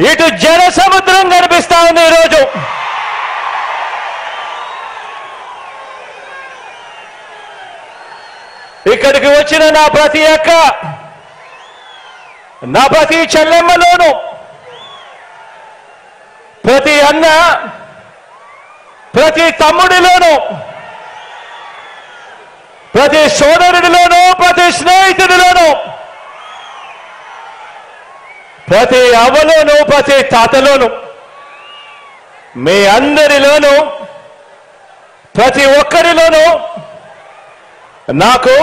ఇటు జన సముద్రం కనిపిస్తా ఉంది. ఈరోజు ఇక్కడికి వచ్చిన నా ప్రతి అక్క, నా ప్రతి చెల్లెమ్మలోను, ప్రతి అన్న, ప్రతి తమ్ముడిలోను, ప్రతి సోదరుడిలోను, ప్రతి స్నేహితుడిలోను, ప్రతి అవ్వలోను, ప్రతి తాతలోను, మీ అందరిలోను, ప్రతి ఒక్కరిలోనూ నాకు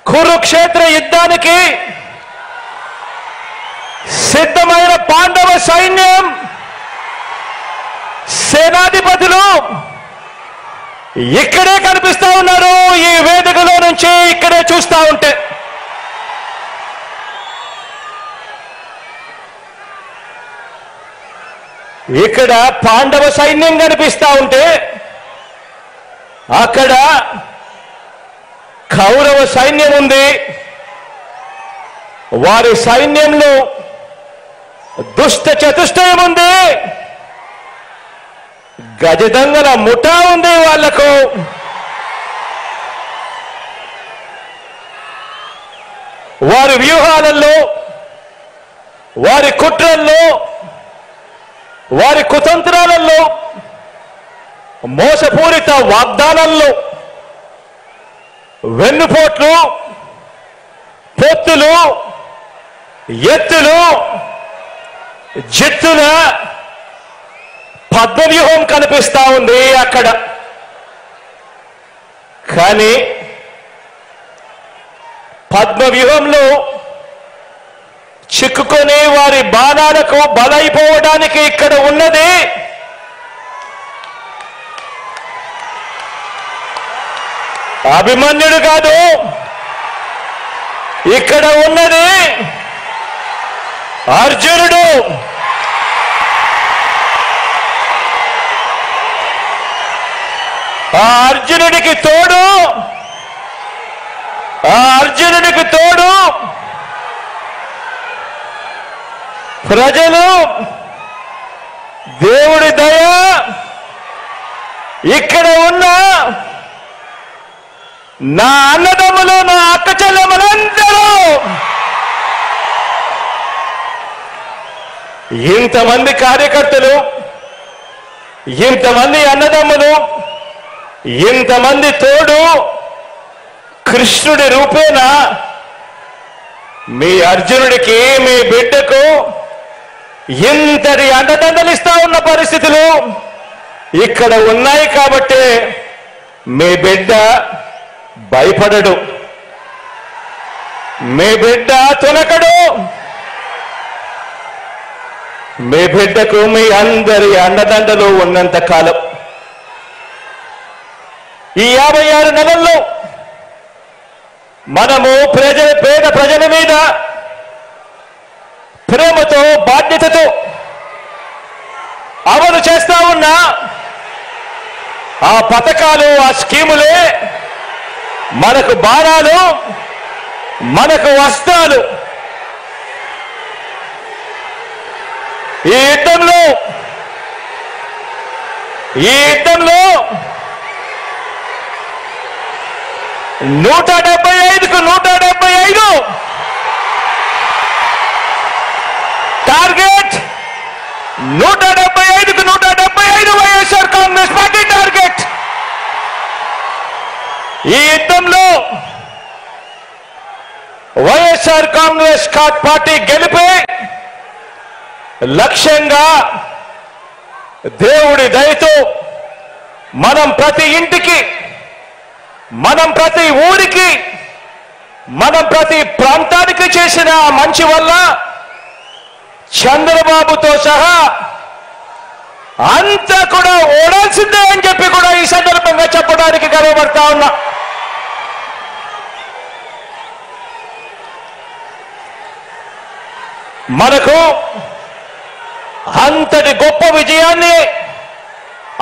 కురుక్షేత్ర యుద్ధానికి సిద్ధమైన పాండవ సైన్యం సేనాధిపతులు ఇక్కడే కనిపిస్తా ఉన్నారు. ఈ వేదికలో నుంచి ఇక్కడే చూస్తా ఉంటే ఇక్కడ పాండవ సైన్యం కనిపిస్తా ఉంటే అక్కడ కౌరవ సైన్యం ఉంది. వారి సైన్యంలో దుష్ట చతుష్టయం ఉంది, గజదంగల ముఠా ఉంది. వాళ్లకు వారి వ్యూహాలలో, వారి కుట్రల్లో, వారి కుతంత్రాలలో, మోసపూరిత వాగ్దానాల్లో, వెన్నుపోట్లు, పొత్తులు, ఎత్తులు, జిత్తుల పద్మవ్యూహం కనిపిస్తా ఉంది అక్కడ. కానీ పద్మవ్యూహంలో చిక్కుకొని వారి బాణాలకు బలైపోవడానికి ఇక్కడ ఉన్నది అభిమన్యుడు కాదు, ఇక్కడ ఉన్నది అర్జునుడు. ఆ అర్జునుడికి తోడు ప్రజలు, దేవుడి దయ, ఇక్కడ ఉన్న నా అన్నదమ్ములు, నా అక్క చెల్లెమ్మలందరూ, ఇంతమంది కార్యకర్తలు, ఇంతమంది అన్నదమ్ములు, ఇంతమంది తోడు కృష్ణుడి రూపేణ మీ అర్జునుడికి, మీ బిడ్డకు ఇంతటి అండదండలిస్తా ఉన్న పరిస్థితులు ఇక్కడ ఉన్నాయి. కాబట్టి మీ బిడ్డ భయపడడు, మీ బిడ్డ తొలకడు. మీ బిడ్డకు మీ అందరి అండదండలు ఉన్నంత కాలం, ఈ 56 నెలల్లో మనము పేద ప్రజల మీద ప్రేమతో, బాధ్యతతో అమలు చేస్తా ఉన్న ఆ పథకాలు, ఆ స్కీములే మనకు బాణాలు, మనకు వస్త్రాలు. ఈ యుద్ధంలో 175కు 175 టార్గెట్, 175కు 175 వైఎస్ఆర్ కాంగ్రెస్ పార్టీ టార్గెట్. ఈ యుద్ధంలో వైఎస్ఆర్ కాంగ్రెస్ పార్టీ గెలిపే లక్ష్యంగా దేవుడి దయతో మనం ప్రతి ఇంటికి, మనం ప్రతి ఊరికి, మనం ప్రతి ప్రాంతానికి చేసిన మంచి వల్ల చంద్రబాబుతో సహా అంతా కూడా ఓడాల్సిందే అని చెప్పి కూడా ఈ సందర్భంగా చెప్పడానికి గర్వపడతా ఉన్నా. మనకు అంతటి గొప్ప విజయాన్ని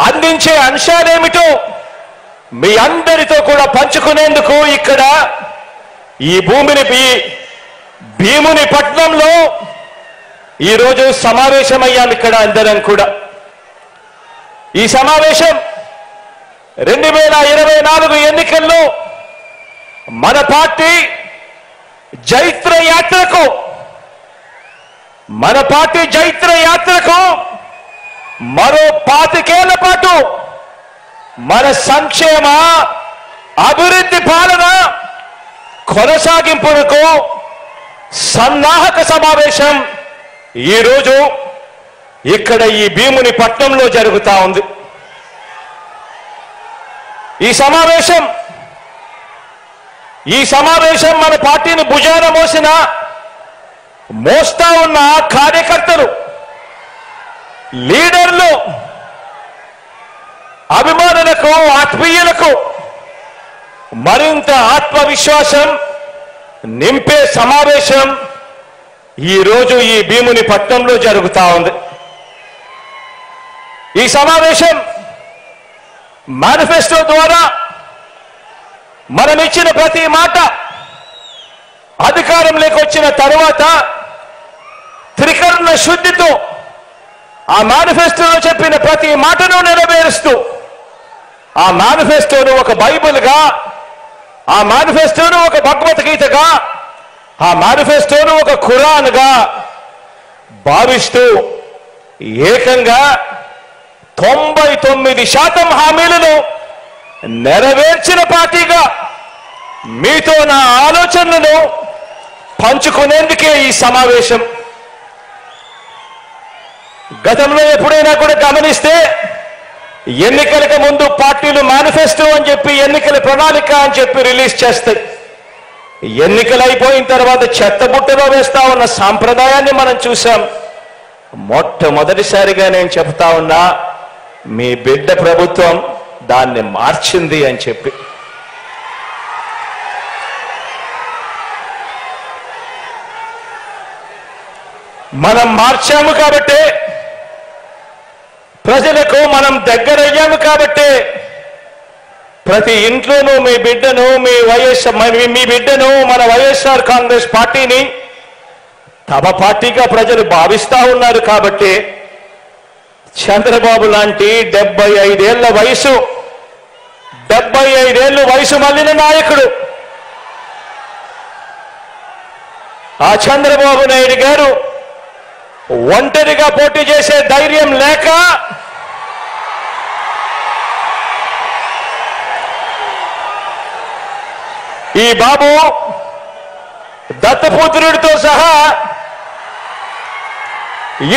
అందించే అంశాలేమిటో మీ అందరితో కూడా పంచుకునేందుకు ఇక్కడ ఈ భీముని పట్నంలో ఈరోజు సమావేశమయ్యాం ఇక్కడ అందరం కూడా. ఈ సమావేశం 2024 ఎన్నికల్లో మన పార్టీ జైత్ర యాత్రకు మరో 25 ఏళ్ల పాటు మన సంక్షేమ అభివృద్ధి పాలన కొనసాగింపునకు సన్నాహక సమావేశం ఈరోజు ఇక్కడ ఈ భీముని పట్నంలో జరుగుతా ఉంది. ఈ సమావేశం మన పార్టీని భుజాన మోస్తా ఉన్న కార్యకర్తలు, లీడర్లు, అభిమానులకు, ఆత్మీయులకు మరింత ఆత్మవిశ్వాసం నింపే సమావేశం ఈరోజు ఈ భీముని పట్నంలో జరుగుతా ఉంది. ఈ సమావేశం మేనిఫెస్టో ద్వారా మనం ఇచ్చిన ప్రతి మాట అధికారంలోకి వచ్చిన తరువాత త్రికరణ శుద్ధితో ఆ మేనిఫెస్టోలో చెప్పిన ప్రతి మాటను నెరవేరుస్తూ ఆ మేనిఫెస్టోను ఒక బైబిల్గా, ఆ మేనిఫెస్టోను ఒక భగవద్గీతగా, ఆ మేనిఫెస్టోను ఒక ఖురాన్గా భావిస్తూ ఏకంగా 99% హామీలను నెరవేర్చిన పార్టీగా మీతో నా ఆలోచనలను పంచుకునేందుకే ఈ సమావేశం. గతంలో ఎప్పుడైనా కూడా గమనిస్తే ఎన్నికలకు ముందు పార్టీలు మేనిఫెస్టో అని చెప్పి, ఎన్నికల ప్రణాళిక అని చెప్పి రిలీజ్ చేస్తాయి. ఎన్నికలు అయిపోయిన తర్వాత చెత్తబుట్టలో వేస్తా ఉన్న సాంప్రదాయాన్ని మనం చూసాం. మొట్టమొదటిసారిగా నేను చెప్తా ఉన్నా, మీ బిడ్డ ప్రభుత్వం దాన్ని మార్చింది అని చెప్పి. మనం మార్చాము కాబట్టి, ప్రజలకు మనం దగ్గరయ్యాము కాబట్టి ప్రతి ఇంట్లోనూ మీ బిడ్డను, మీ బిడ్డను, మన వైఎస్ఆర్ కాంగ్రెస్ పార్టీని తమ పార్టీగా ప్రజలు భావిస్తా ఉన్నారు. కాబట్టి చంద్రబాబు లాంటి 75 ఏళ్ల వయసు మళ్ళిన నాయకుడు, ఆ చంద్రబాబు నాయుడు గారు ఒంటరిగా పోటీ చేసే ధైర్యం లేక ఈ బాబు దత్తపుత్రుడితో సహా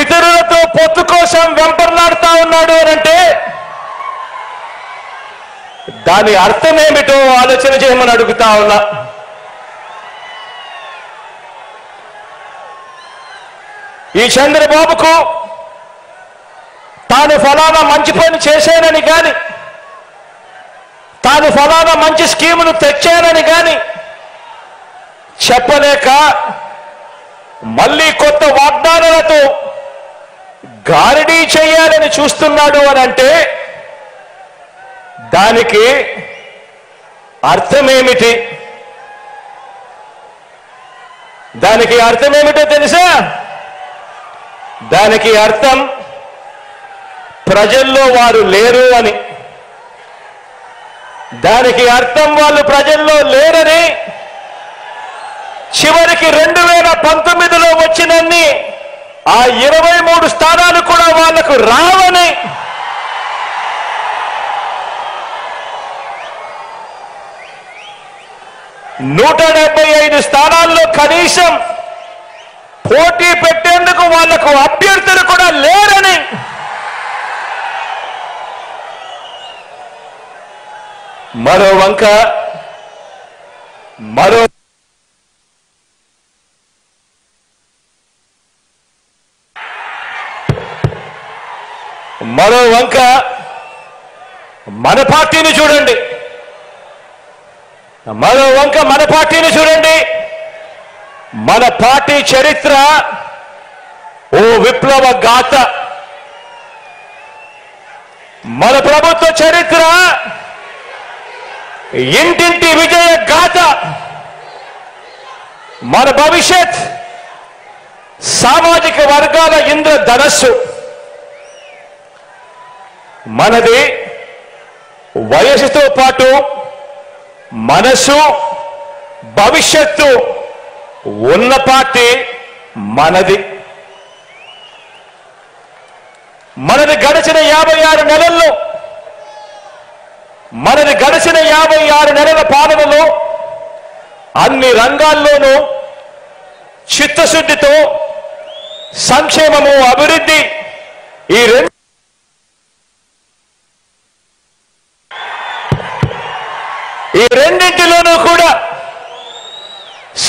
ఇతరులతో పొత్తు కోసం వెంపర్లాడుతా ఉన్నాడు అనంటే దాని అర్థమేమిటో ఆలోచన చేయమని అడుగుతా ఉన్నా. ఈ చంద్రబాబుకు తాను ఫలానా మంచి పని చేశానని కానీ, తాను ఫలానా మంచి స్కీమును తెచ్చానని కానీ చెప్పలేక మళ్ళీ కొత్త వాగ్దానాలతో గారడీ చేయాలని చూస్తున్నాడు అని అంటే దానికి అర్థమేమిటి? దానికి అర్థమేమిటో తెలుసా? దానికి అర్థం ప్రజల్లో వారు లేరు అని. దానికి అర్థం వాళ్ళు ప్రజల్లో లేరని, చివరికి 2019లో వచ్చినన్ని ఆ 23 స్థానాలు కూడా వాళ్లకు రావని, $175 స్థానాల్లో కనీసం పోటీ పెట్టేందుకు వాళ్లకు అభ్యర్థులు కూడా లేరని, మరో వంక మన పార్టీని చూడండి. మన పార్టీ చరిత్ర ఓ విప్లవ గాథ. మన ప్రభుత్వ చరిత్ర ఇంటింటి విజయ గాథ. మన భవిష్యత్ సామాజిక వర్గాల ఇంద్రధనస్సు. మనది వయసుతో పాటు మనసు, భవిష్యత్తు ఉన్న పార్టీ మనది. మనది గడిచిన 56 నెలల్లో, మనది గడిచిన 56 నెలల పాలనలో అన్ని రంగాల్లోనూ చిత్తశుద్ధితో సంక్షేమము, అభివృద్ధి ఈ రెండింటిలోనూ కూడా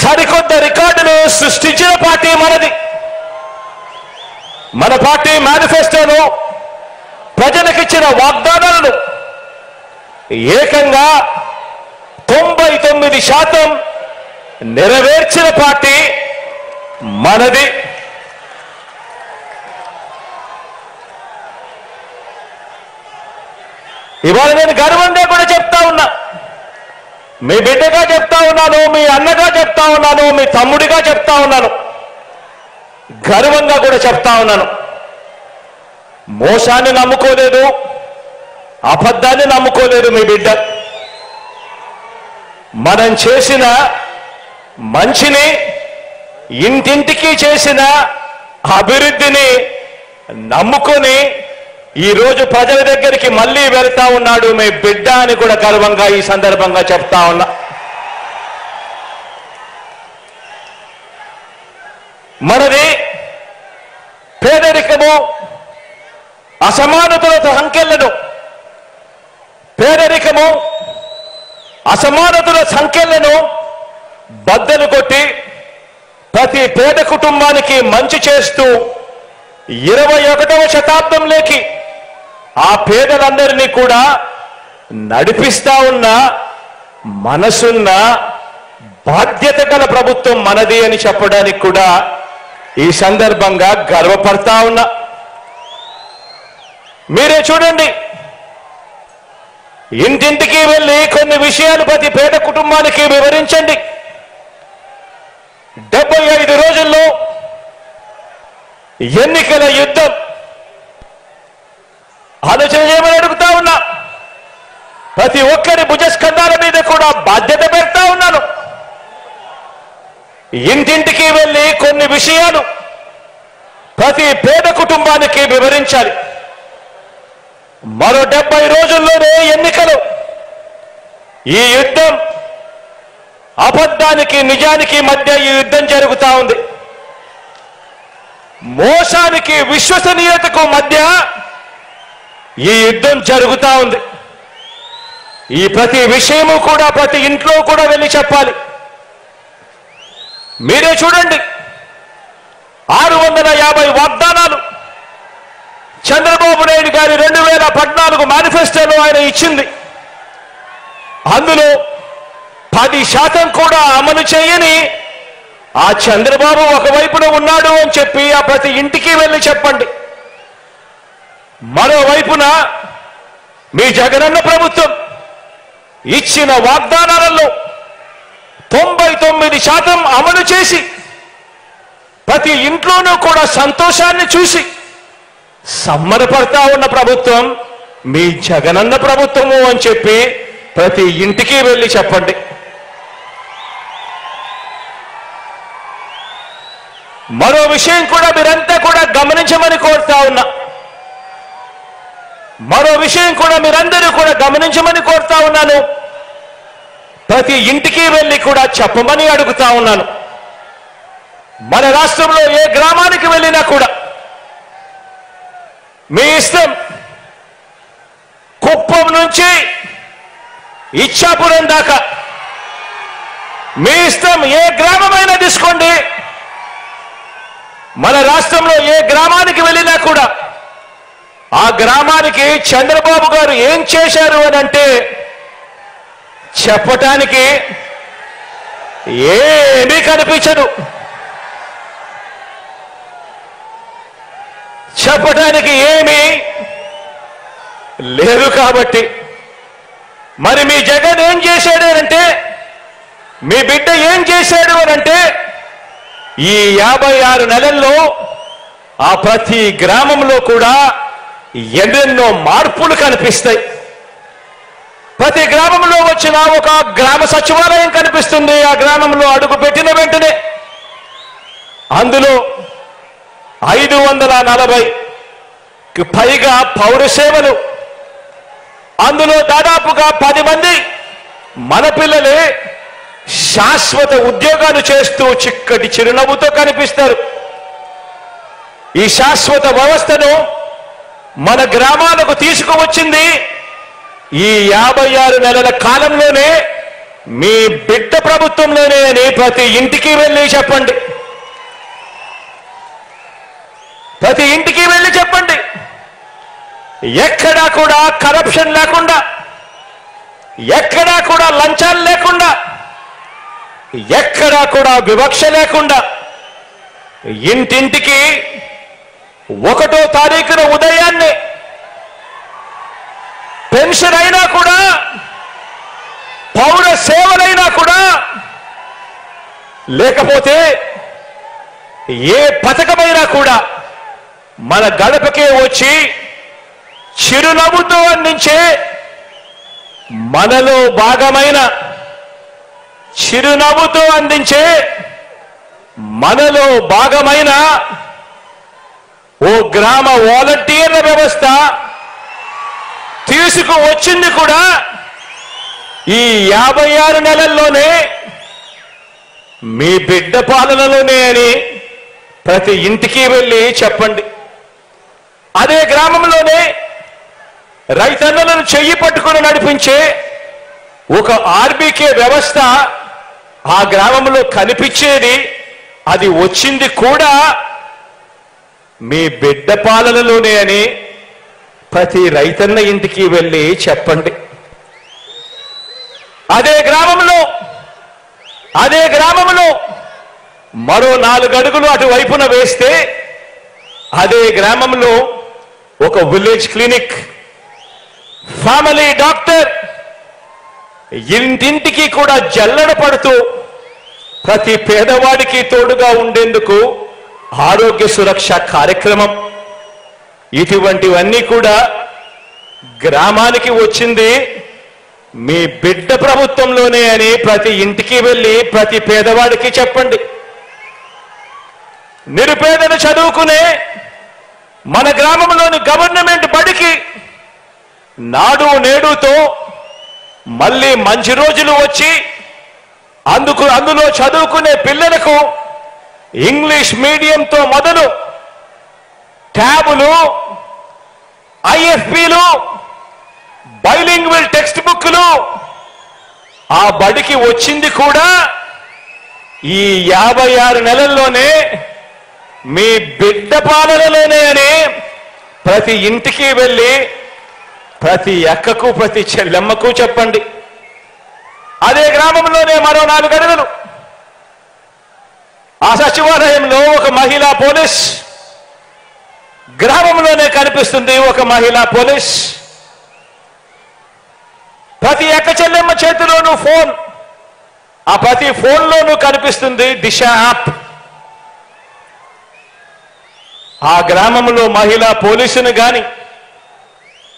సరికొత్త రికార్డులు సృష్టించిన పార్టీ మనది. మన పార్టీ మేనిఫెస్టోను ప్రజలకిచ్చిన వాగ్దానాలను ఏకంగా 99% నెరవేర్చిన పార్టీ మనది. ఇవాళ నేను గర్వంగా కూడా చెప్తా ఉన్నా, మీ బిడ్డగా చెప్తా ఉన్నాను, మీ అన్నగా చెప్తా ఉన్నాను, మీ తమ్ముడిగా చెప్తా ఉన్నాను, గర్వంగా కూడా చెప్తా ఉన్నాను. మోసాన్ని నమ్ముకోలేదు, అబద్ధాన్ని నమ్ముకోలేదు మీ బిడ్డ. మనం చేసిన మంచిని, ఇంటింటికి చేసిన అభివృద్ధిని నమ్ముకొని ఈరోజు ప్రజల దగ్గరికి మళ్ళీ వెళ్తా ఉన్నాడు మీ బిడ్డ అని కూడా గర్వంగా ఈ సందర్భంగా చెప్తా ఉన్నా. మనది పేదరికము, అసమానతల సంఖ్యలను, పేదరికము, అసమానతల సంఖ్యలను బద్దలు కొట్టి ప్రతి పేద కుటుంబానికి మంచి చేస్తూ 21వ శతాబ్దంలోకి ఆ పేదలందరినీ కూడా నడిపిస్తా ఉన్న మనసున్న బాధ్యత గల ప్రభుత్వం మనది అని చెప్పడానికి కూడా ఈ సందర్భంగా గర్వపడతా ఉన్నా. మీరే చూడండి, ఇంటింటికి వెళ్ళి కొన్ని విషయాలు ప్రతి పేద కుటుంబానికి వివరించండి. 75 రోజుల్లో ఎన్నికల యుద్ధం ఆలోచన చేయమని అడుగుతా ఉన్నా. ప్రతి ఒక్కరి భుజస్కంధాల మీద కూడా బాధ్యత పెడతా ఉన్నాను. ఇంటింటికి వెళ్ళి కొన్ని విషయాలు ప్రతి పేద కుటుంబానికి వివరించాలి. మరో 70 రోజుల్లోనే ఎన్నికలు. ఈ యుద్ధం అబద్ధానికి, నిజానికి మధ్య ఈ యుద్ధం జరుగుతా ఉంది. మోసానికి, విశ్వసనీయతకు మధ్య ఈ యుద్ధం జరుగుతా ఉంది. ఈ ప్రతి విషయము కూడా ప్రతి ఇంట్లో కూడా వెళ్ళి చెప్పాలి. మీరే చూడండి, 650 వాగ్దానాలు చంద్రబాబు నాయుడు గారి 2014 మేనిఫెస్టోలో ఆయన ఇచ్చింది. అందులో 10% కూడా అమలు చేయని ఆ చంద్రబాబు ఒకవైపున ఉన్నాడు అని చెప్పి ఆ ప్రతి ఇంటికి వెళ్ళి చెప్పండి. మరోవైపున మీ జగనన్న ప్రభుత్వం ఇచ్చిన వాగ్దానాలలో 99% అమలు చేసి ప్రతి ఇంట్లోనూ కూడా సంతోషాన్ని చూసి సమ్మరపడతా ఉన్న ప్రభుత్వం మీ జగనన్న ప్రభుత్వము అని చెప్పి ప్రతి ఇంటికి వెళ్ళి చెప్పండి. మరో విషయం కూడా మీరంతా కూడా గమనించమని కోరుతా ఉన్నా. మరో విషయం కూడా మీరందరూ కూడా గమనించమని కోరుతా ఉన్నాను. ప్రతి ఇంటికి వెళ్ళి కూడా చెప్పమని అడుగుతా ఉన్నాను. మన రాష్ట్రంలో ఏ గ్రామానికి వెళ్ళినా కూడా మీ ఇష్టం, కుప్పం నుంచి ఇచ్చాపురం దాకా మీ ఇష్టం, ఏ గ్రామమైనా తీసుకోండి. మన రాష్ట్రంలో ఏ గ్రామానికి వెళ్ళినా కూడా ఆ గ్రామానికి చంద్రబాబు గారు ఏం చేశారు అని అంటే చెప్పటానికి ఏమీ కనిపించదు. చెప్పటానికి ఏమీ లేదు. కాబట్టి మరి మీ జగన్ ఏం చేశాడు అనంటే, మీ బిడ్డ ఏం చేశాడు అనంటే ఈ 56 నెలల్లో ఆ ప్రతి గ్రామంలో కూడా ఎన్నెన్నో మార్పులు కనిపిస్తాయి. ప్రతి గ్రామంలో వచ్చిన ఒక గ్రామ సచివాలయం కనిపిస్తుంది. ఆ గ్రామంలో అడుగు పెట్టిన వెంటనే అందులో 540కి పైగా పౌర సేవలు, అందులో దాదాపుగా 10 మంది మన పిల్లలే శాశ్వత ఉద్యోగాలు చేస్తూ చిక్కటి చిరునవ్వుతో కనిపిస్తారు. ఈ శాశ్వత వ్యవస్థను మన గ్రామాలకు తీసుకువచ్చింది ఈ 56 నెలల కాలంలోనే మీ బిడ్డ ప్రభుత్వంలోనే అని ప్రతి ఇంటికి వెళ్ళి చెప్పండి. ప్రతి ఇంటికి వెళ్ళి చెప్పండి. ఎక్కడా కూడా కరప్షన్ లేకుండా, ఎక్కడా కూడా లంచాలు లేకుండా, ఎక్కడా కూడా వివక్ష లేకుండా ఇంటింటికి 1వ తారీఖున ఉదయాన్నే పెన్షన్ అయినా కూడా, పౌర సేవలైనా కూడా, లేకపోతే ఏ పథకమైనా కూడా మన గడపకే వచ్చి చిరునవ్వుతో అందించే మనలో భాగమైన, చిరునవ్వుతో అందించే మనలో భాగమైన ఓ గ్రామ వాలంటీర్ల వ్యవస్థ తీసుకువచ్చింది కూడా ఈ 56 నెలల్లోనే, మీ బిడ్డ పాలనలోనే అని ప్రతి ఇంటికి వెళ్ళి చెప్పండి. అదే గ్రామంలోనే రైతన్నలను చెయ్యి పట్టుకుని నడిపించే ఒక ఆర్బీకే వ్యవస్థ ఆ గ్రామంలో కనిపించేది, అది వచ్చింది కూడా మీ బిడ్డ పాలనలోనే అని ప్రతి రైతన్న ఇంటికి వెళ్ళి చెప్పండి. అదే గ్రామంలో మరో 4 అడుగులు అటువైపున వేస్తే అదే గ్రామంలో ఒక విలేజ్ క్లినిక్, ఫ్యామిలీ డాక్టర్ ఇంటింటికి కూడా జల్లెడ పడుతూ ప్రతి పేదవాడికి తోడుగా ఉండేందుకు ఆరోగ్య సురక్ష కార్యక్రమం, ఇటువంటివన్నీ కూడా గ్రామానికి వచ్చింది మీ బిడ్డ ప్రభుత్వంలోనే అని ప్రతి ఇంటికి వెళ్ళి ప్రతి పేదవాడికి చెప్పండి. నిరుపేదలు చదువుకునే మన గ్రామంలోని గవర్నమెంట్ బడికి నాడు నేడుతో మళ్ళీ మంచి రోజులు వచ్చి అందులో చదువుకునే పిల్లలకు ఇంగ్లీష్ మీడియంతో మొదలు ట్యాబులు, ఐఎఫ్పీలు, బైలింగ్వల్ టెక్స్ట్ బుక్లు ఆ బడికి వచ్చింది కూడా ఈ 56 నెలల్లోనే మీ బిడ్డ పాలనలోనే అని ప్రతి ఇంటికి వెళ్ళి ప్రతి అక్కకు ప్రతి చెల్లెమ్మకు చెప్పండి. అదే గ్రామంలోనే మరో 4 అడుగులు ఆ సచివాలయంలో ఒక మహిళా పోలీస్, గ్రామంలోనే కనిపిస్తుంది ఒక మహిళా పోలీస్. ప్రతి అక్క చెల్లెమ్మ చేతిలోనూ ఫోన్, ఆ ప్రతి ఫోన్లోనూ కనిపిస్తుంది దిశ యాప్. ఆ గ్రామంలో మహిళా పోలీసును గాని,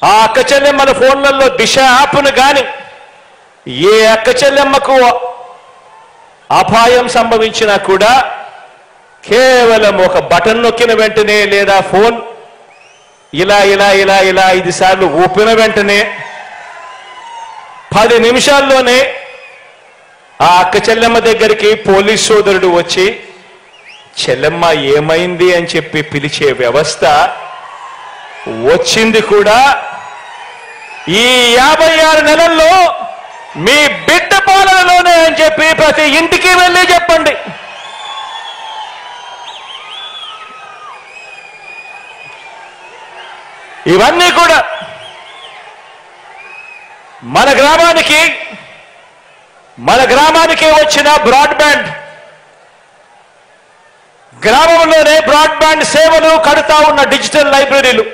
ఆ అక్క చెల్లెమ్మల ఫోన్లలో దిశ యాప్ను గాని, ఏ అక్క చెల్లెమ్మకు అపాయం సంభవించినా కూడా కేవలం ఒక బటన్ నొక్కిన వెంటనే లేదా ఫోన్ ఇలా 5 సార్లు ఊపిన వెంటనే 10 నిమిషాల్లోనే ఆ అక్క చెల్లెమ్మ దగ్గరికి పోలీస్ సోదరుడు వచ్చి చెల్లెమ్మ ఏమైంది అని చెప్పి పిలిచే వ్యవస్థ వచ్చింది కూడా ఈ 56 నెలల్లో మీ బిడ్డ పాలనలోనే అని చెప్పి ప్రతి ఇంటికి వెళ్ళి చెప్పండి. ఇవన్నీ కూడా మన గ్రామానికి వచ్చిన బ్రాడ్బ్యాండ్, గ్రామంలోనే బ్రాడ్బ్యాండ్ సేవలు కడతా ఉన్న డిజిటల్ లైబ్రరీలు,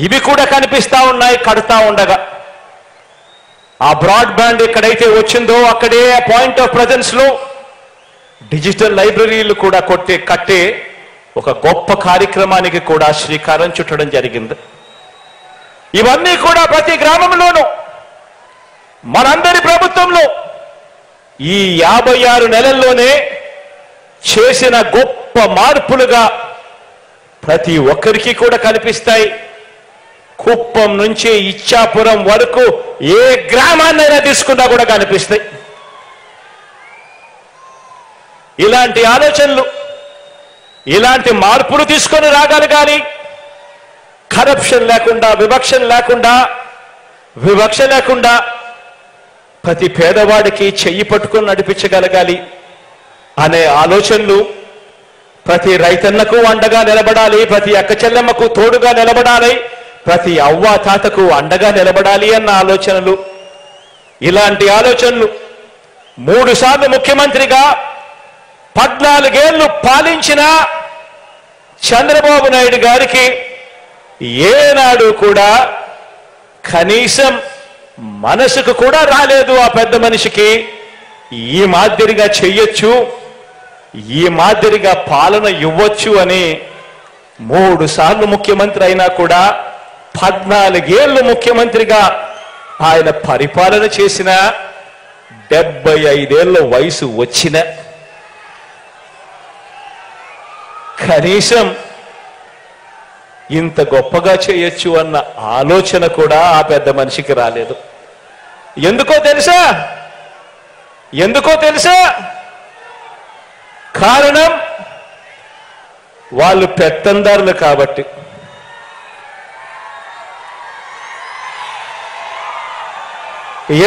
ఇవి కూడా కనిపిస్తా ఉన్నాయి కడతా ఉండగా. ఆ బ్రాడ్బ్యాండ్ ఎక్కడైతే వచ్చిందో అక్కడే పాయింట్ ఆఫ్ ప్రెజెన్స్ లో డిజిటల్ లైబ్రరీలు కూడా కట్టే ఒక గొప్ప కార్యక్రమానికి కూడా శ్రీకారం చుట్టడం జరిగింది. ఇవన్నీ కూడా ప్రతి గ్రామంలోనూ మనందరి ప్రభుత్వంలో ఈ 56 నెలల్లోనే చేసిన గొప్ప మార్పులుగా ప్రతి ఒక్కరికి కూడా కనిపిస్తాయి. కుప్పం నుంచి ఇచ్చాపురం వరకు ఏ గ్రామాన్నైనా తీసుకున్నా కూడా కనిపిస్తాయి. ఇలాంటి ఆలోచనలు, ఇలాంటి మార్పులు తీసుకొని రాగలగాలి. కరప్షన్ లేకుండా, వివక్ష లేకుండా ప్రతి పేదవాడికి చెయ్యి పట్టుకొని నడిపించగలగాలి అనే ఆలోచనలు, ప్రతి రైతన్నకు అండగా నిలబడాలి, ప్రతి అక్క చెల్లెమ్మకు తోడుగా నిలబడాలి, ప్రతి అవ్వ తాతకు అండగా నిలబడాలి అన్న ఆలోచనలు, ఇలాంటి ఆలోచనలు 3 సార్లు ముఖ్యమంత్రిగా 14 ఏళ్లు పాలించిన చంద్రబాబు నాయుడు గారికి ఏనాడు కూడా కనీసం మనసుకు కూడా రాలేదు ఆ పెద్ద మనిషికి ఈ మాదిరిగా చెయ్యొచ్చు, ఈ మాదిరిగా పాలన ఇవ్వచ్చు అని. 3 సార్లు ముఖ్యమంత్రి అయినా కూడా 14 ఏళ్ళు ముఖ్యమంత్రిగా ఆయన పరిపాలన చేసిన 75 ఏళ్ల వయసు వచ్చిన కనీసం ఇంత గొప్పగా చేయొచ్చు అన్న ఆలోచన కూడా ఆ పెద్ద మనిషికి రాలేదు. ఎందుకో తెలుసా? కారణం వాళ్ళు పెత్తందారులు కాబట్టి.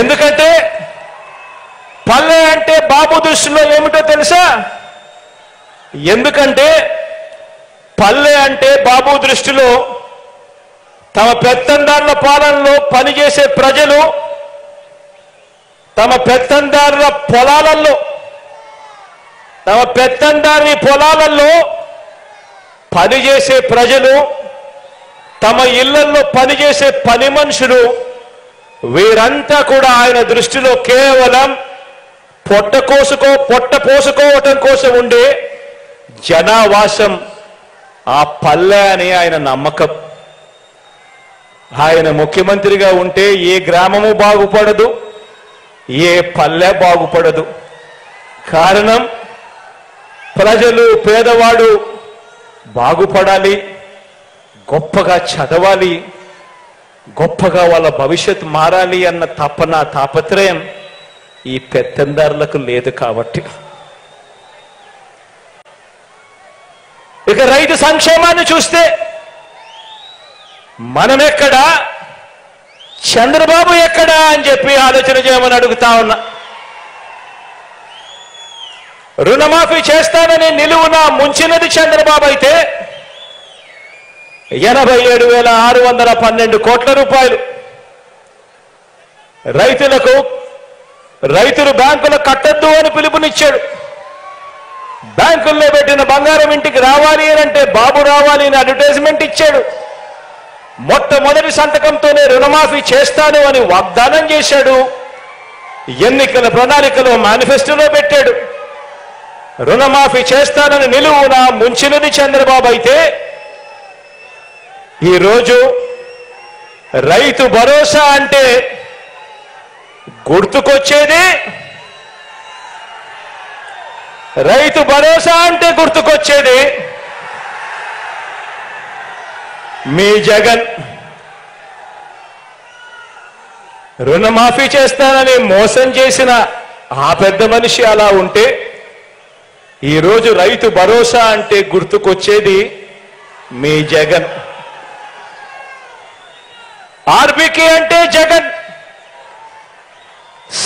ఎందుకంటే పల్లె అంటే బాబు దృష్టిలో ఏమిటో తెలుసా? ఎందుకంటే పల్లె అంటే బాబు దృష్టిలో తమ పెత్తందారుల పాలనలో పనిచేసే ప్రజలు, తమ పెత్తందారుల పొలాలలో పనిచేసే ప్రజలు, తమ ఇళ్లలో పనిచేసే పని మనుషులు, వీరంతా కూడా ఆయన దృష్టిలో కేవలం పొట్ట పోసుకోవటం కోసం ఉండే జనావాసం ఆ పల్లె అని ఆయన నమ్మకం. ఆయన ముఖ్యమంత్రిగా ఉంటే ఏ గ్రామము బాగుపడదు, ఏ పల్లె బాగుపడదు. కారణం ప్రజలు, పేదవాడు బాగుపడాలి, గొప్పగా చదవాలి, గొప్పగా వాళ్ళ భవిష్యత్తు మారాలి అన్న తాపత్రయం ఈ పెత్తందారులకు లేదు కాబట్టి. ఇక రైతు సంక్షేమాన్ని చూస్తే మనమెక్కడా, చంద్రబాబు ఎక్కడా అని చెప్పి ఆలోచన చేయమని అడుగుతా ఉన్నా. రుణమాఫీ చేస్తానని నిలువున ముంచినది చంద్రబాబు అయితే 87,612 కోట్ల రూపాయలు రైతులు బ్యాంకులు కట్టద్దు అని పిలుపునిచ్చాడు. బ్యాంకుల్లో పెట్టిన బంగారం ఇంటికి రావాలి అంటే బాబు రావాలి అని అడ్వర్టైజ్మెంట్ ఇచ్చాడు. మొట్టమొదటి సంతకంతోనే రుణమాఫీ చేస్తాను అని వాగ్దానం చేశాడు. ఎన్నికల ప్రణాళికలో మేనిఫెస్టోలో పెట్టాడు. రుణమాఫీ చేస్తానని నిలువున ముంచినది చంద్రబాబు అయితే ఈరోజు రైతు భరోసా అంటే గుర్తుకొచ్చేది మీ జగన్. రుణమాఫీ చేస్తానని మోసం చేసిన ఆ పెద్ద మనిషి అలా ఉంటే ఈరోజు రైతు భరోసా అంటే గుర్తుకొచ్చేది మీ జగన్. ఆర్బీకే అంటే జగన్.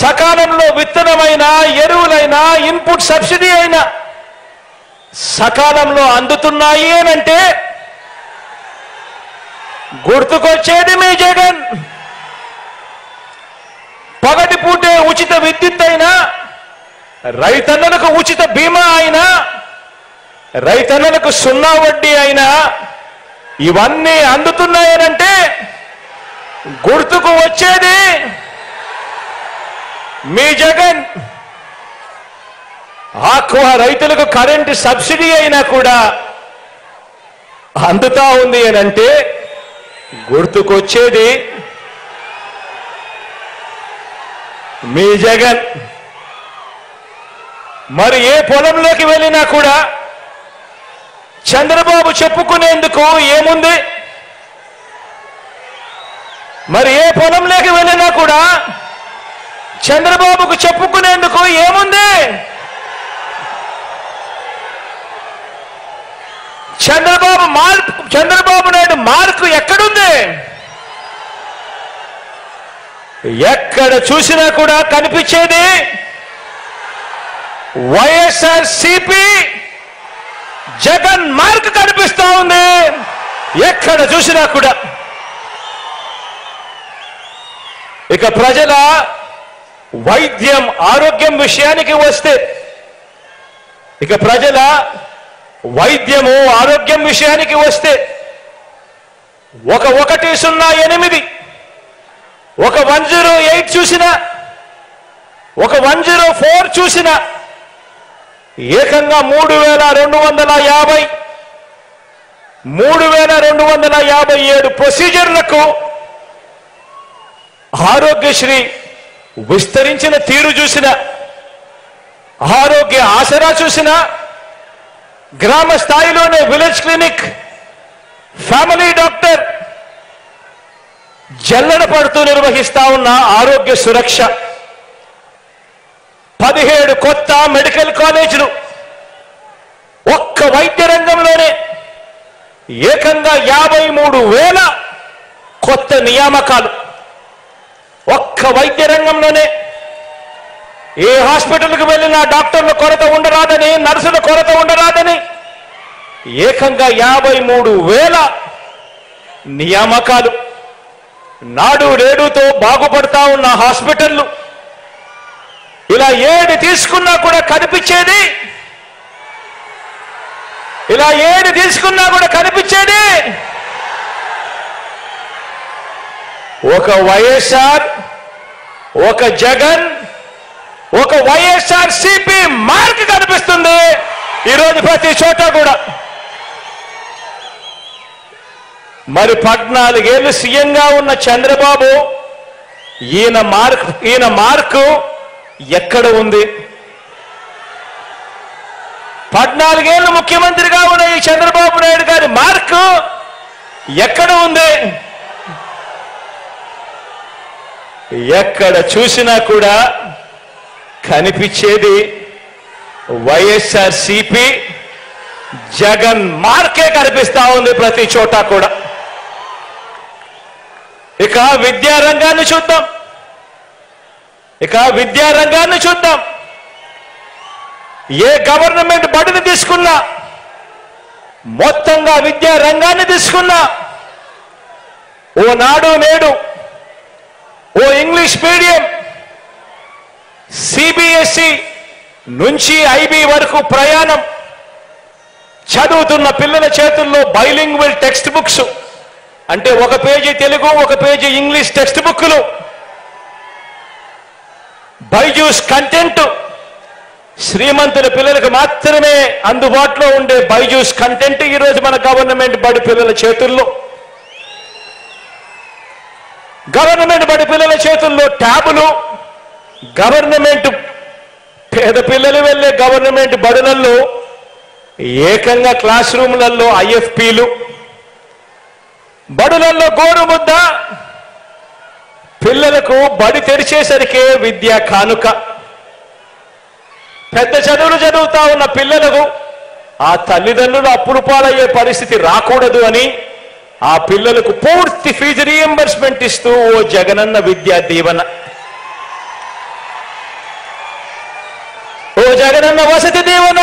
సకాలంలో విత్తనమైనా, ఎరువులైనా, ఇన్పుట్ సబ్సిడీ అయినా సకాలంలో అందుతున్నాయి అనంటే గుర్తుకొచ్చేది మీ జగన్. పగటి పూటే ఉచిత విద్యుత్ అయినా, రైతన్నలకు ఉచిత బీమా అయినా, రైతన్నలకు 0 వడ్డీ అయినా ఇవన్నీ అందుతున్నాయనంటే గుర్తుకు వచ్చేది మీ జగన్. ఆక్వా రైతులకు కరెంటు సబ్సిడీ అయినా కూడా అందుతా ఉంది అని అంటే గుర్తుకొచ్చేది మీ జగన్. మరి ఏ పొలంలోకి వెళ్ళినా కూడా చంద్రబాబు చెప్పుకునేందుకు ఏముంది? మరి ఏ పొలంలోకి వెళ్ళినా కూడా చంద్రబాబుకు చెప్పుకునేందుకు ఏముంది? చంద్రబాబు నాయుడు మార్కు ఎక్కడుంది? ఎక్కడ చూసినా కూడా కనిపించేది వైఎస్ఆర్సీపీ జగన్ మార్క్ కనిపిస్తా ఉంది ఎక్కడ చూసినా కూడా. ఇక ప్రజల వైద్యం ఆరోగ్యం విషయానికి వస్తే, ఇక ప్రజల వైద్యము ఆరోగ్యం విషయానికి వస్తే 108 ఒక 108 చూసినా, ఒక 104 చూసినా ఏకంగా 3257 ప్రొసీజర్లకు ఆరోగ్యశ్రీ విస్తరించిన తీరు చూసిన, ఆరోగ్య ఆసరా చూసిన, గ్రామ స్థాయిలోనే విలేజ్ క్లినిక్, ఫ్యామిలీ డాక్టర్ జల్లెడ పడుతూ నిర్వహిస్తా ఉన్న ఆరోగ్య సురక్ష, 17 కొత్త మెడికల్ కాలేజీలు, ఒక్క వైద్య రంగంలోనే ఏకంగా 53,000 కొత్త నియామకాలు. ఒక్క వైద్య రంగంలోనే ఏ హాస్పిటల్కి వెళ్ళినా డాక్టర్ల కొరత ఉండరాదని, నర్సుల కొరత ఉండరాదని ఏకంగా 53,000 నియామకాలు. నాడు నేడుతో బాగుపడతా ఉన్న హాస్పిటళ్లు, ఇలా ఏది తీసుకున్నా కూడా కనిపించేది, ఇలా ఏది తీసుకున్నా కూడా కనిపించేది ఒక వైఎస్ఆర్, ఒక జగన్, ఒక వైఎస్ఆర్సీపీ మార్క్ కనిపిస్తుంది ఈరోజు ప్రతి చోట కూడా. మరి 14 ఏళ్ళు సీఎంగా ఉన్న చంద్రబాబు ఈయన మార్కు ఎక్కడ ఉంది? 14 ఏళ్ళు ముఖ్యమంత్రిగా ఉన్న ఈ చంద్రబాబు నాయుడు గారి మార్కు ఎక్కడ ఉంది? ఎక్కడ చూసినా కూడా కనిపించేది వైఎస్ఆర్సీపీ జగన్ మార్కే కనిపిస్తా ఉంది ప్రతి చోట కూడా. ఇక విద్యారంగాన్ని చూద్దాం. ఏ గవర్నమెంట్ బడిని తీసుకున్నా, మొత్తంగా విద్యారంగాన్ని తీసుకున్నా, ఓ నాడు నేడు, ఓ ఇంగ్లీష్ మీడియం, సిబిఎస్ఈ నుంచి ఐబీ వరకు ప్రయాణం, చదువుతున్న పిల్లల చేతుల్లో బైలింగ్వల్ టెక్స్ట్ బుక్స్, అంటే ఒక పేజీ తెలుగు, ఒక పేజీ ఇంగ్లీష్ టెక్స్ట్ బుక్లు, బైజూస్ కంటెంట్, శ్రీమంతుల పిల్లలకు మాత్రమే అందుబాటులో ఉండే బైజూస్ కంటెంట్ ఈరోజు మన గవర్నమెంట్ బడి పిల్లల చేతుల్లో. గవర్నమెంట్ బడి పిల్లల చేతుల్లో ట్యాబులు, గవర్నమెంట్ పేద పిల్లలు వెళ్ళే గవర్నమెంట్ బడులలో ఏకంగా క్లాస్ రూమ్లలో ఐఎఫ్పీలు, బడులలో గోరుముద్ద, పిల్లలకు బడి తెరిచేసరికే విద్యా కానుక. పెద్ద చదువులు చదువుతా ఉన్న పిల్లలకు ఆ తల్లిదండ్రులు అప్పులు పాలయ్యే పరిస్థితి రాకూడదు అని ఆ పిల్లలకు పూర్తి ఫీజు రీఎంబర్స్మెంట్ ఇస్తూ ఓ జగనన్న విద్యా దీవెన, ఓ జగనన్న వసతి దీవెన,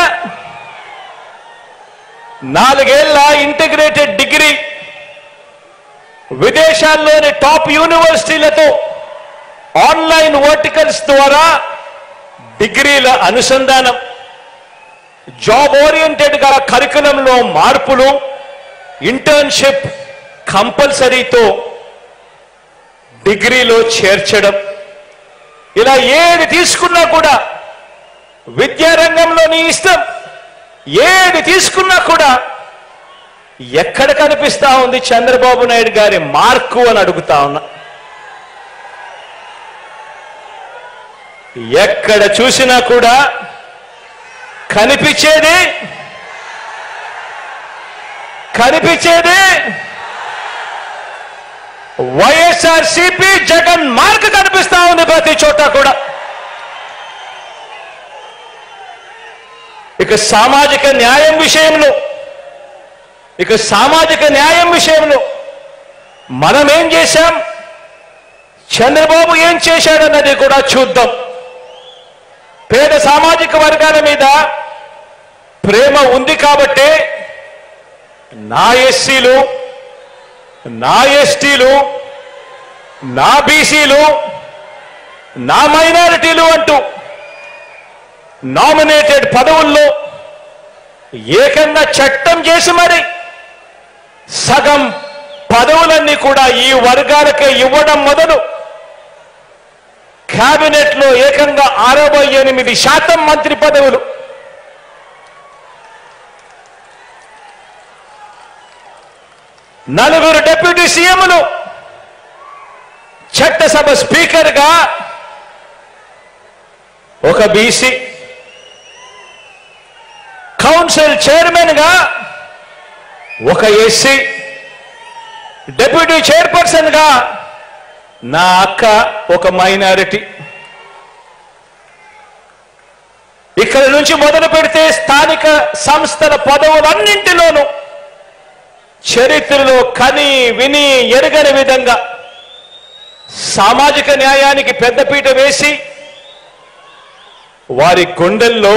4 ఏళ్ల ఇంటిగ్రేటెడ్ డిగ్రీ, విదేశాల్లోని టాప్ యూనివర్సిటీలతో ఆన్లైన్ వర్టికల్స్ ద్వారా డిగ్రీల అనుసంధానం, జాబ్ ఓరియంటెడ్గా కరికులంలో మార్పులు, ఇంటర్న్షిప్ కంపల్సరీతో డిగ్రీలో చేర్చడం, ఇలా ఏది తీసుకున్నా కూడా విద్యారంగంలో నీ ఇష్టం, ఏది తీసుకున్నా కూడా ఎక్కడ కనిపిస్తా ఉంది చంద్రబాబు నాయుడు గారి మార్కు అని అడుగుతా ఉన్నా. ఎక్కడ చూసినా కూడా కనిపించేది వైఎస్ఆర్సీపీ జగన్ మార్క్ కనిపిస్తా ఉంది ప్రతి చోట కూడా. ఇక సామాజిక న్యాయం విషయంలో మనం ఏం చేశాం, చంద్రబాబు ఏం చేశాడన్నది కూడా చూద్దాం. పేద సామాజిక వర్గాల మీద ప్రేమ ఉంది కాబట్టి నా ఎస్సీలు, నా ఎస్టీలు, నా బీసీలు, నా మైనారిటీలు అంటూ నామినేటెడ్ పదవుల్లో ఏకంగా చట్టం చేసి మరి సగం పదవులన్నీ కూడా ఈ వర్గాలకే ఇవ్వడం మొదలు కేబినెట్ లో ఏకంగా 68% మంత్రి పదవులు, నలుగురు డిప్యూటీ సీఎంలు, చట్టసభ స్పీకర్ గా ఒక బీసీ, కౌన్సిల్ చైర్మన్ గా ఒక ఎస్సీ, డిప్యూటీ చైర్పర్సన్ గా నా అక్క ఒక మైనారిటీ. ఇక్కడ నుంచి మొదలు పెడితే స్థానిక సంస్థల పదవులన్నింటిలోనూ చరిత్రలో కని విని ఎరగని విధంగా సామాజిక న్యాయానికి పెద్దపీట వేసి వారి గుండెల్లో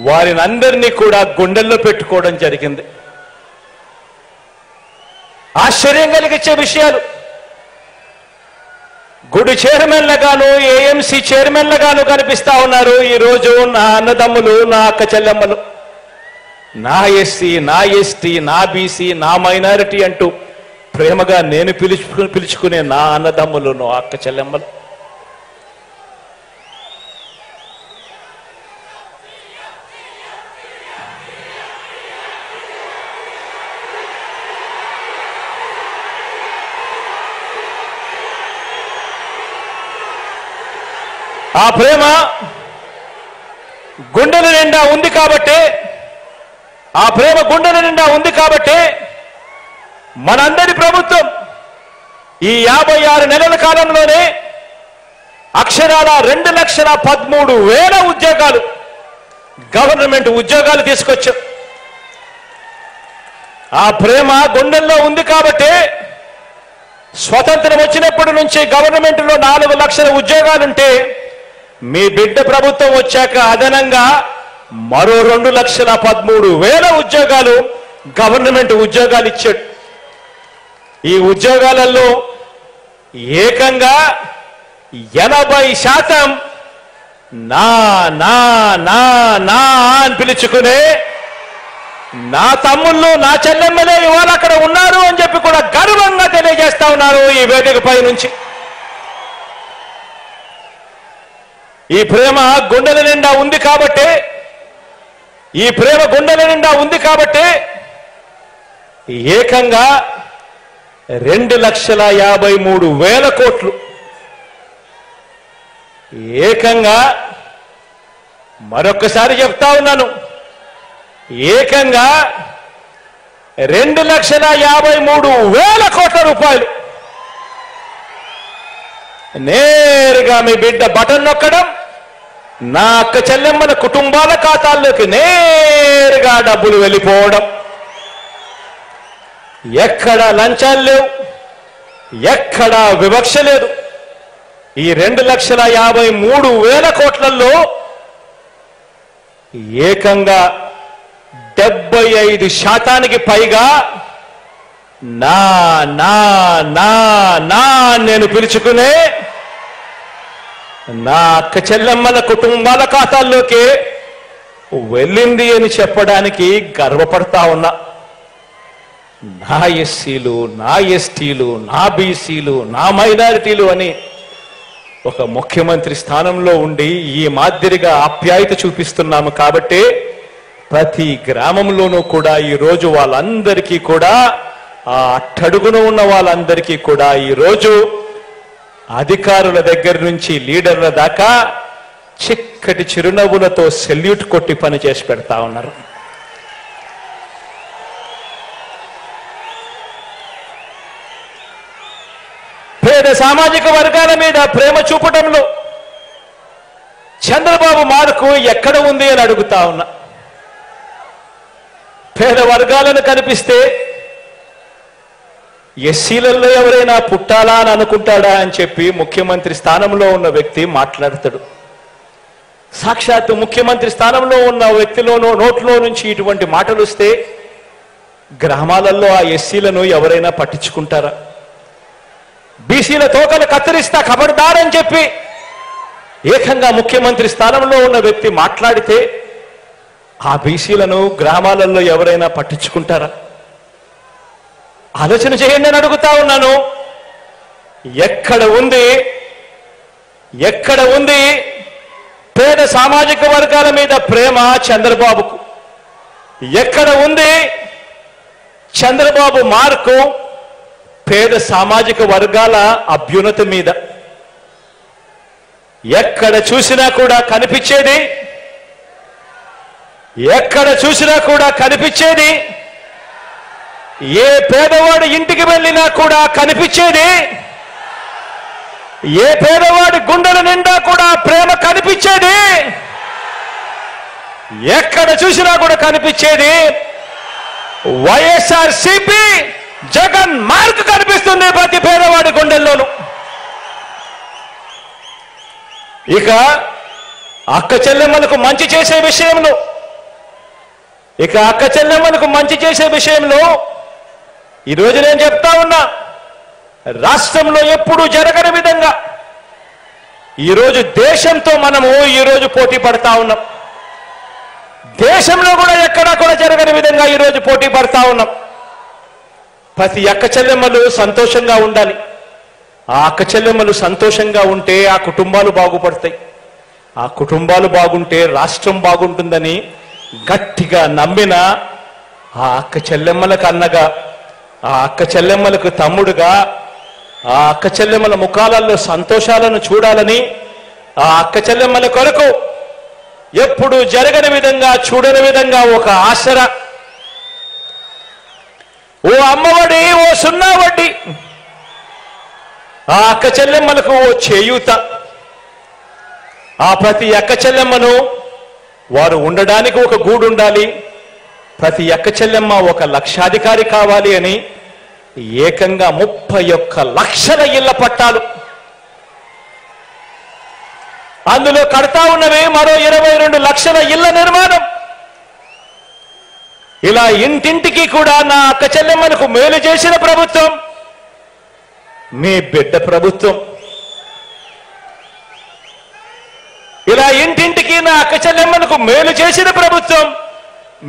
వారినందరినీ కూడా గుండెల్లో పెట్టుకోవడం జరిగింది. ఆశ్చర్యం కలిగించే విషయాలు. గుడి చైర్మన్లుగాను, ఏఎంసీ చైర్మన్లుగాను కనిపిస్తా ఉన్నారు ఈరోజు నా అన్నదమ్ములు, నా అక్క చెల్లెమ్మలు, నా ఎస్సీ, నా ఎస్టీ, నా బీసీ, నా మైనారిటీ అంటూ ప్రేమగా నేను పిలుచుకునే నా అన్నదమ్ములు, నా అక్క చెల్లెమ్మలు. ఆ ప్రేమ గుండెల నిండా ఉంది కాబట్టి మనందరి ప్రభుత్వం ఈ 56 నెలల కాలంలోనే అక్షరాల 2,13,000 ఉద్యోగాలు, గవర్నమెంట్ ఉద్యోగాలు తీసుకొచ్చాం. ఆ ప్రేమ గుండెల్లో ఉంది కాబట్టి స్వతంత్రం వచ్చినప్పటి నుంచి గవర్నమెంట్లో 4 లక్షల ఉద్యోగాలుంటే మీ బిడ్డ ప్రభుత్వం వచ్చాక అదనంగా మరో 2,13,000 ఉద్యోగాలు గవర్నమెంట్ ఉద్యోగాలు ఇచ్చాడు. ఈ ఉద్యోగాలలో ఏకంగా 80% నా నా నా నా అని పిలుచుకునే నా తమ్ముళ్ళు, నా చెల్లెమ్మలే ఇవాళ అక్కడ ఉన్నారు అని చెప్పి కూడా గర్వంగా తెలియజేస్తా ఉన్నారు ఈ వేదికపై నుంచి. ఈ ప్రేమ గుండెల నిండా ఉంది కాబట్టి ఏకంగా 2,53,000 కోట్లు, ఏకంగా మరొక్కసారి చెప్తా ఉన్నాను, ఏకంగా 2,53,000 కోట్ల రూపాయలు నేరుగా మీ బిడ్డ బటన్ నొక్కడం, నా అక్క చెల్లెమ్మల కుటుంబాల ఖాతాల్లోకి నేరుగా డబ్బులు వెళ్ళిపోవడం. ఎక్కడా లంచాలు లేవు, ఎక్కడా వివక్ష లేదు. ఈ 2,53,000 కోట్లలో ఏకంగా 75% పైగా నా నా నా నా నేను పిలుచుకునే నా అక్క చెల్లెమ్మల కుటుంబాల ఖాతాల్లోకి వెళ్ళింది అని చెప్పడానికి గర్వపడతా ఉన్నా. నా ఎస్సీలు, నా ఎస్టీలు, నా బీసీలు, నా మైనారిటీలు అని ఒక ముఖ్యమంత్రి స్థానంలో ఉండి ఈ మాదిరిగా ఆప్యాయత చూపిస్తున్నాము కాబట్టి ప్రతి గ్రామంలోనూ కూడా ఈరోజు వాళ్ళందరికీ కూడా ఆ అట్టడుగున ఉన్న వాళ్ళందరికీ కూడా ఈరోజు అధికారుల దగ్గర నుంచి లీడర్ల దాకా చిక్కటి చిరునవ్వులతో సెల్యూట్ కొట్టి పని చేసి పెడతా ఉన్నారు. పేద సామాజిక వర్గాల మీద ప్రేమ చూపడంలో చంద్రబాబు మార్కు ఎక్కడ ఉంది అని అడుగుతా ఉన్నా. పేద వర్గాలను కనిపిస్తే ఎస్సీలలో ఎవరైనా పుట్టాలా అని అనుకుంటాడా అని చెప్పి ముఖ్యమంత్రి స్థానంలో ఉన్న వ్యక్తి మాట్లాడతాడు. సాక్షాత్తు ముఖ్యమంత్రి స్థానంలో ఉన్న వ్యక్తిలోనో నోట్లో నుంచి ఇటువంటి మాటలు వస్తే గ్రామాలలో ఆ ఎస్సీలను ఎవరైనా పట్టించుకుంటారా? బీసీల తోకలు కత్తిరిస్తా ఖబర్దారని చెప్పి ఏకంగా ముఖ్యమంత్రి స్థానంలో ఉన్న వ్యక్తి మాట్లాడితే ఆ బీసీలను గ్రామాలలో ఎవరైనా పట్టించుకుంటారా? ఆలోచన చేయండి అని అడుగుతా ఉన్నాను. ఎక్కడ ఉంది పేద సామాజిక వర్గాల మీద ప్రేమ చంద్రబాబుకు? ఎక్కడ ఉంది చంద్రబాబు మార్కు పేద సామాజిక వర్గాల అభ్యున్నతి మీద? ఎక్కడ చూసినా కూడా కనిపించేది ఏ పేదవాడి ఇంటికి వెళ్ళినా కూడా కనిపించేది, ఏ పేదవాడి గుండెల నిండా కూడా ప్రేమ కనిపించేది, ఎక్కడ చూసినా కూడా కనిపించేది వైఎస్ఆర్సీపీ జగన్ మార్క్ కనిపిస్తుంది ప్రతి పేదవాడి గుండెల్లోనూ. ఇక అక్క చెల్లెమ్మలకు మంచి చేసే విషయంలో ఈరోజు నేను చెప్తా ఉన్నా, రాష్ట్రంలో ఎప్పుడూ జరగని విధంగా ఈరోజు దేశంతో మనము ఈరోజు పోటీ పడతా ఉన్నాం. దేశంలో కూడా ఎక్కడా కూడా జరగని విధంగా ఈరోజు పోటీ పడతా ఉన్నాం. ప్రతి అక్క చెల్లెమ్మలు సంతోషంగా ఉండాలి. ఆ అక్క చెల్లెమ్మలు సంతోషంగా ఉంటే ఆ కుటుంబాలు బాగుపడతాయి. ఆ కుటుంబాలు బాగుంటే రాష్ట్రం బాగుంటుందని గట్టిగా నమ్మిన ఆ అక్క చెల్లెమ్మలకు అన్నగా, ఆ అక్క చెల్లెమ్మలకు తమ్ముడుగా, ఆ అక్క చెల్లెమ్మల ముఖాలలో సంతోషాలను చూడాలని, ఆ అక్క చెల్లెమ్మల కొరకు ఎప్పుడు జరగని విధంగా చూడని విధంగా ఒక ఆసరా, ఓ అమ్మఒడి, ఓ సున్నా వడ్డీ, ఆ అక్క చెల్లెమ్మలకు ఓ చేయూత, ఆ ప్రతి అక్క చెల్లెమ్మను వారు ఉండడానికి ఒక గూడు ఉండాలి, ప్రతి అక్క చెల్లెమ్మ ఒక లక్షాధికారి కావాలి అని ఏకంగా 31 లక్షల ఇళ్ల పట్టాలు, అందులో కడతా ఉన్నవి మరో 22 లక్షల ఇళ్ల నిర్మాణం. ఇలా ఇంటింటికి కూడా నా అక్క చెల్లెమ్మలకు మేలు చేసిన ప్రభుత్వం మీ బిడ్డ ప్రభుత్వం. ఇలా ఇంటింటికి నా అక్క చెల్లెమ్మలకు మేలు చేసిన ప్రభుత్వం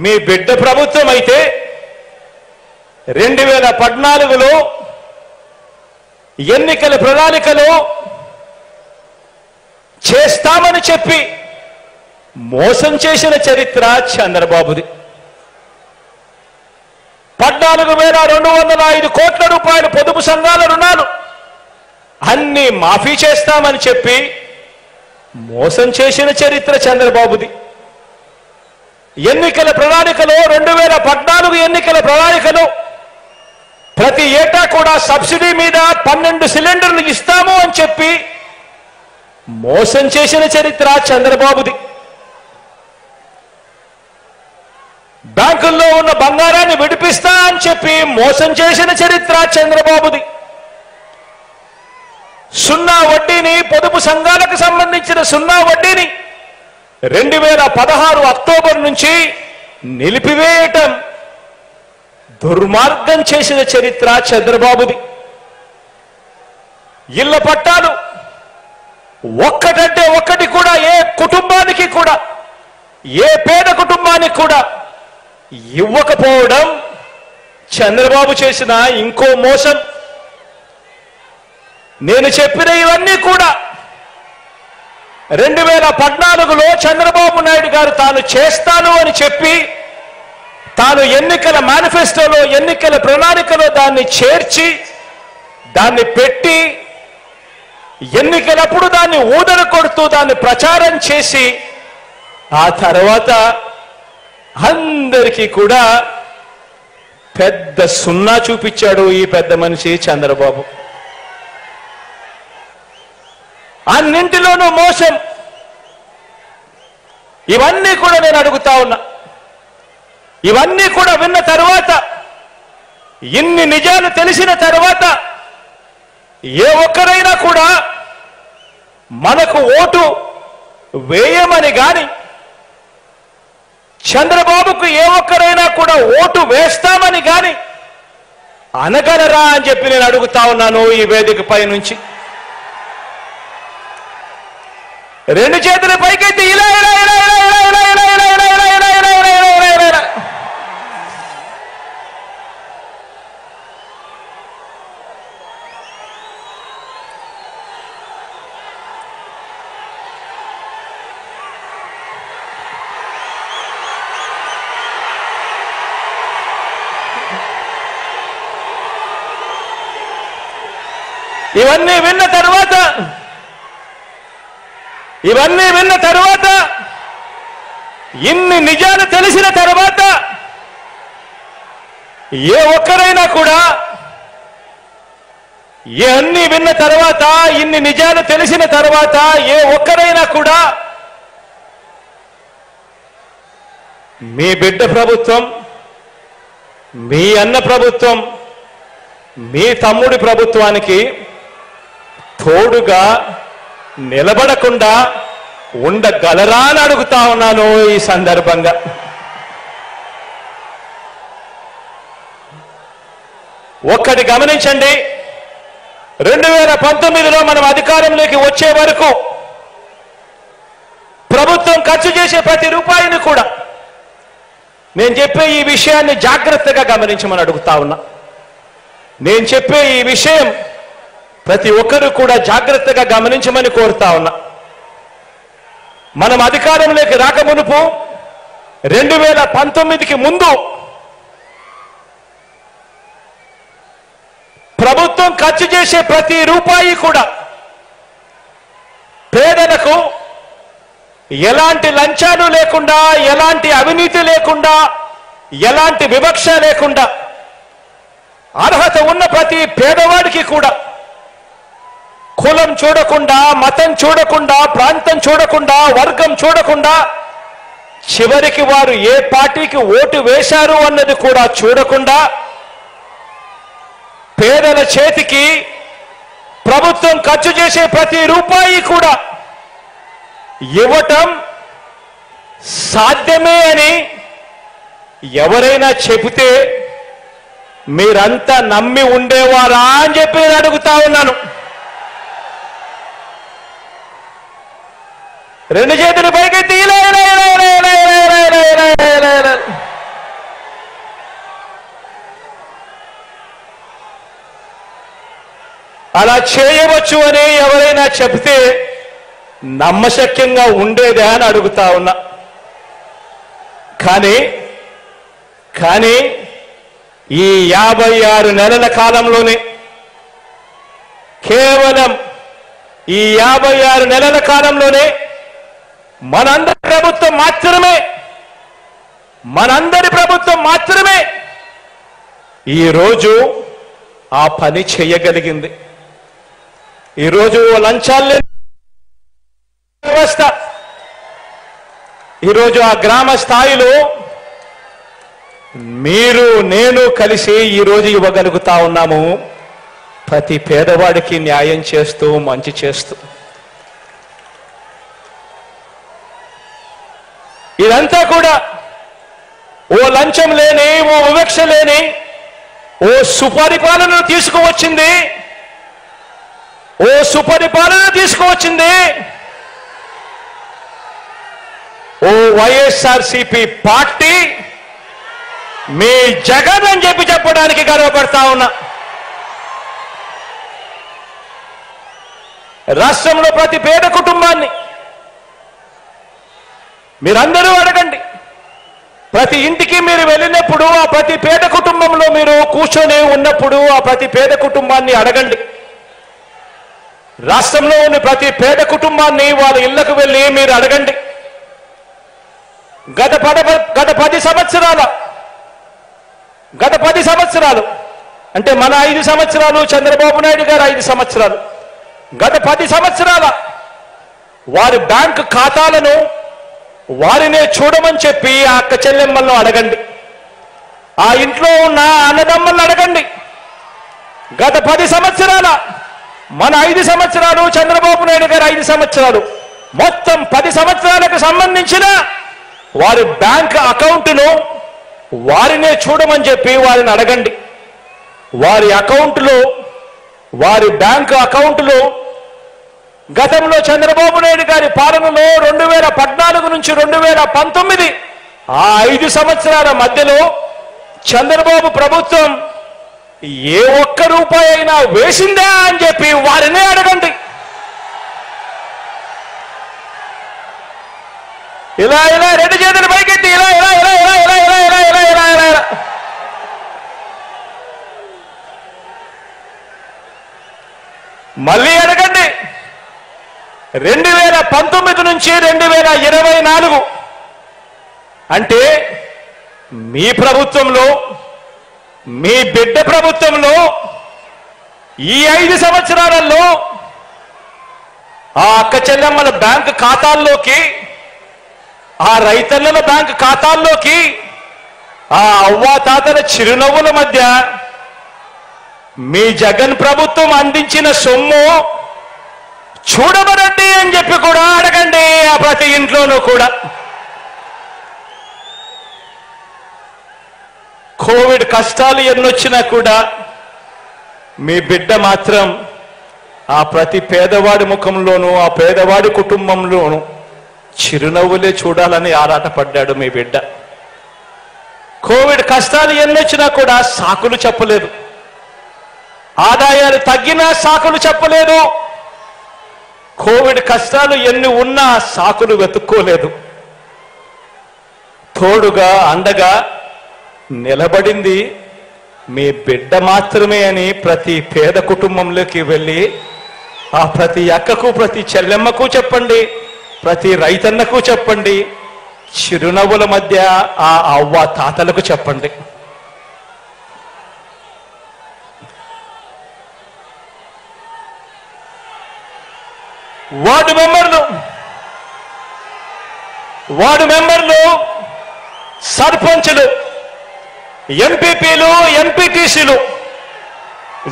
మీ బిడ్డ ప్రభుత్వం అయితే 2014లో ఎన్నికల ప్రణాళికలో చేస్తామని చెప్పి మోసం చేసిన చరిత్ర చంద్రబాబుది. 14,205 కోట్ల రూపాయలు పొదుపు సంఘాల రుణాలు అన్ని మాఫీ చేస్తామని చెప్పి మోసం చేసిన చరిత్ర చంద్రబాబుది. ఎన్నికల ప్రణాళికలో 2014 ఎన్నికల ప్రణాళికలో ప్రతి ఏటా కూడా సబ్సిడీ మీద 12 సిలిండర్లు ఇస్తాము అని చెప్పి మోసం చేసిన చరిత్ర చంద్రబాబుది. బ్యాంకుల్లో ఉన్న బంగారాన్ని విడిపిస్తా అని చెప్పి మోసం చేసిన చరిత్ర చంద్రబాబుది. సున్నా వడ్డీని, పొదుపు సంఘాలకు సంబంధించిన సున్నా వడ్డీని 2016 అక్టోబర్ నుంచి నిలిపివేయటం దుర్మార్గం చేసిన చరిత్ర చంద్రబాబుది. ఇళ్ల పట్టాలు ఒక్కటంటే ఒక్కటి కూడా ఏ కుటుంబానికి కూడా, ఏ పేద కుటుంబానికి కూడా ఇవ్వకపోవడం చంద్రబాబు చేసిన ఇంకో మోసం. నేను చెప్పిన ఇవన్నీ కూడా 2014లో చంద్రబాబు నాయుడు గారు తాను చేస్తాను అని చెప్పి తాను ఎన్నికల మేనిఫెస్టోలో ఎన్నికల ప్రణాళికలో దాన్ని చేర్చి దాన్ని పెట్టి ఎన్నికలప్పుడు దాన్ని ఊదర కొడుతూ దాన్ని ప్రచారం చేసి ఆ తర్వాత అందరికీ కూడా పెద్ద సున్నా చూపించాడు ఈ పెద్ద మనిషి చంద్రబాబు. అన్నింటిలోనూ మోసం. ఇవన్నీ కూడా నేను అడుగుతా ఉన్నా. ఇవన్నీ కూడా విన్న తర్వాత, ఇన్ని నిజాలు తెలిసిన తర్వాత ఏ ఒక్కరైనా కూడా మనకు ఓటు వేయమని గాని, చంద్రబాబుకు ఏ ఒక్కరైనా కూడా ఓటు వేస్తామని గాని అనగలరా అని చెప్పి నేను అడుగుతా ఉన్నాను ఈ వేదికపై నుంచి. రెండు చేతుల పైకైతే ఇలా ఇలా ఇలా ఇలా ఇలా ఇలా ఇలా ఇలా ఇలా ఇలా ఇలా ఇలా ఇలా ఇలా ఇలా. ఇవన్నీ విన్న తర్వాత ఇన్ని నిజాలు తెలిసిన తర్వాత ఏ ఒక్కరైనా కూడా, ఇవన్నీ విన్న తర్వాత ఇన్ని నిజాలు తెలిసిన తర్వాత ఏ ఒక్కరైనా కూడా మీ బిడ్డ ప్రభుత్వం, మీ అన్న ప్రభుత్వం, మీ తమ్ముడి ప్రభుత్వానికి తోడుగా నిలబడకుండా ఉండగలరా అని అడుగుతా ఉన్నాను ఈ సందర్భంగా. ఒక్కటి గమనించండి, 2019లో మనం అధికారంలోకి వచ్చే వరకు ప్రభుత్వం ఖర్చు చేసే ప్రతి రూపాయిని కూడా, నేను చెప్పే ఈ విషయాన్ని జాగ్రత్తగా గమనించమని అడుగుతా ఉన్నా. నేను చెప్పే ఈ విషయం ప్రతి ఒక్కరూ కూడా జాగ్రత్తగా గమనించమని కోరుతా ఉన్నా. మనం అధికారంలోకి రాకమునుపు 2019కి ముందు ప్రభుత్వం ఖర్చు చేసే ప్రతి రూపాయి కూడా పేదలకు ఎలాంటి లంచాలు లేకుండా, ఎలాంటి అవినీతి లేకుండా, ఎలాంటి వివక్ష లేకుండా అర్హత ఉన్న ప్రతి పేదవాడికి కూడా కులం చూడకుండా, మతం చూడకుండా, ప్రాంతం చూడకుండా, వర్గం చూడకుండా, చివరికి వారు ఏ పార్టీకి ఓటు వేశారు అన్నది కూడా చూడకుండా పేదల చేతికి ప్రభుత్వం ఖర్చు చేసే ప్రతి రూపాయి కూడా ఇవ్వటం సాధ్యమే అని ఎవరైనా చెబితే మీరంతా నమ్మి ఉండేవారా అని చెప్పి నేను అడుగుతా ఉన్నాను. రెండు చేతుల పైకెత్తి ఇలా ఇలా ఇలా ఇలా ఇలా ఇలా ఇలా ఇలా ఇలా ఇలా. అలా చేయవచ్చు అని ఎవరైనా చెబితే నమ్మశక్యంగా ఉండేదే అని అడుగుతా ఉన్నా. కానీ ఈ 56 నెలల కాలంలోనే, కేవలం ఈ 56 నెలల కాలంలోనే మనందరి ప్రభుత్వం మాత్రమే ఈరోజు ఆ పని చేయగలిగింది. ఈరోజు లంచాలు వ్యవస్థ ఈరోజు ఆ గ్రామ స్థాయిలో మీరు నేను కలిసి ఈరోజు ఇవ్వగలుగుతా ఉన్నాము, ప్రతి పేదవాడికి న్యాయం చేస్తూ మంచి చేస్తూ. ఇదంతా కూడా ఓ లంచం లేని, ఓ వివక్ష లేని, ఓ సుపరిపాలన తీసుకువచ్చింది. ఓ వైఎస్ఆర్సీపీ పార్టీ, మీ జగన్ అని చెప్పి చెప్పడానికి గర్వపడతా ఉన్నా. రాష్ట్రంలో ప్రతి పేద కుటుంబాన్ని మీరందరూ అడగండి. ప్రతి ఇంటికి మీరు వెళ్ళినప్పుడు ఆ ప్రతి పేద కుటుంబంలో మీరు కూర్చొని ఉన్నప్పుడు ఆ ప్రతి పేద కుటుంబాన్ని అడగండి. రాష్ట్రంలో ఉన్న ప్రతి పేద కుటుంబాన్ని వాళ్ళ ఇళ్లకు వెళ్ళి మీరు అడగండి. గత 10 సంవత్సరాలు అంటే మన 5 సంవత్సరాలు, చంద్రబాబు నాయుడు గారు 5 సంవత్సరాలు, గత 10 సంవత్సరాల వారి బ్యాంకు ఖాతాలను వారినే చూడమని చెప్పి ఆ అక్క చెల్లెమ్మలను అడగండి. ఆ ఇంట్లో ఉన్న అన్నదమ్మలను అడగండి. గత 10 సంవత్సరాల మన 5 సంవత్సరాలు, చంద్రబాబు నాయుడు గారు 5 సంవత్సరాలు, మొత్తం 10 సంవత్సరాలకు సంబంధించిన వారి బ్యాంక్ అకౌంట్ను వారినే చూడమని చెప్పి వారిని అడగండి. వారి అకౌంట్లో, వారి బ్యాంకు అకౌంట్లో గతంలో చంద్రబాబు నాయుడు గారి పాలనలో 2014 నుంచి 2019 ఆ 5 సంవత్సరాల మధ్యలో చంద్రబాబు ప్రభుత్వం ఏ ఒక్క రూపాయి అయినా వేసిందా అని చెప్పి వారినే అడగండి. ఇలా ఇలా 2 చేతులు పైకెత్తి ఇలా ఇలా ఇలా ఇలా ఇలా ఇలా ఇలా ఇలా ఇలా ఇలా ఇలా మళ్ళీ అడగండి. 2019 నుంచి 2024 అంటే మీ ప్రభుత్వంలో, మీ బిడ్డ ప్రభుత్వంలో ఈ 5 సంవత్సరాలలో ఆ అక్క చెల్లెమ్మల బ్యాంకు ఖాతాల్లోకి, ఆ రైతన్నల బ్యాంకు ఖాతాల్లోకి, ఆ అవ్వాతాతల చిరునవ్వుల మధ్య మీ జగన్ ప్రభుత్వం అందించిన సొమ్ము చూడమనండి అని చెప్పి కూడా అడగండి. ఆ ప్రతి ఇంట్లోనూ కూడా కోవిడ్ కష్టాలు ఎన్నొచ్చినా కూడా మీ బిడ్డ మాత్రం ఆ ప్రతి పేదవాడి ముఖంలోనూ, ఆ పేదవాడి కుటుంబంలోనూ చిరునవ్వులే చూడాలని ఆరాటపడ్డాడు మీ బిడ్డ. కోవిడ్ కష్టాలు ఎన్నొచ్చినా కూడా సాకులు చెప్పలేదు. ఆదాయాలు తగ్గినా సాకులు చెప్పలేదు. కోవిడ్ కష్టాలు ఎన్ని ఉన్నా సాకులు వెతుక్కోలేదు. తోడుగా అండగా నిలబడింది మీ బిడ్డ మాత్రమే అని ప్రతి పేద కుటుంబంలోకి వెళ్ళి ఆ ప్రతి అక్కకు, ప్రతి చెల్లెమ్మకు చెప్పండి, ప్రతి రైతన్నకు చెప్పండి, చిరునవ్వుల మధ్య ఆ అవ్వ తాతలకు చెప్పండి. వార్డు మెంబర్లు, సర్పంచులు, ఎంపీపీలు, ఎంపీటీసీలు,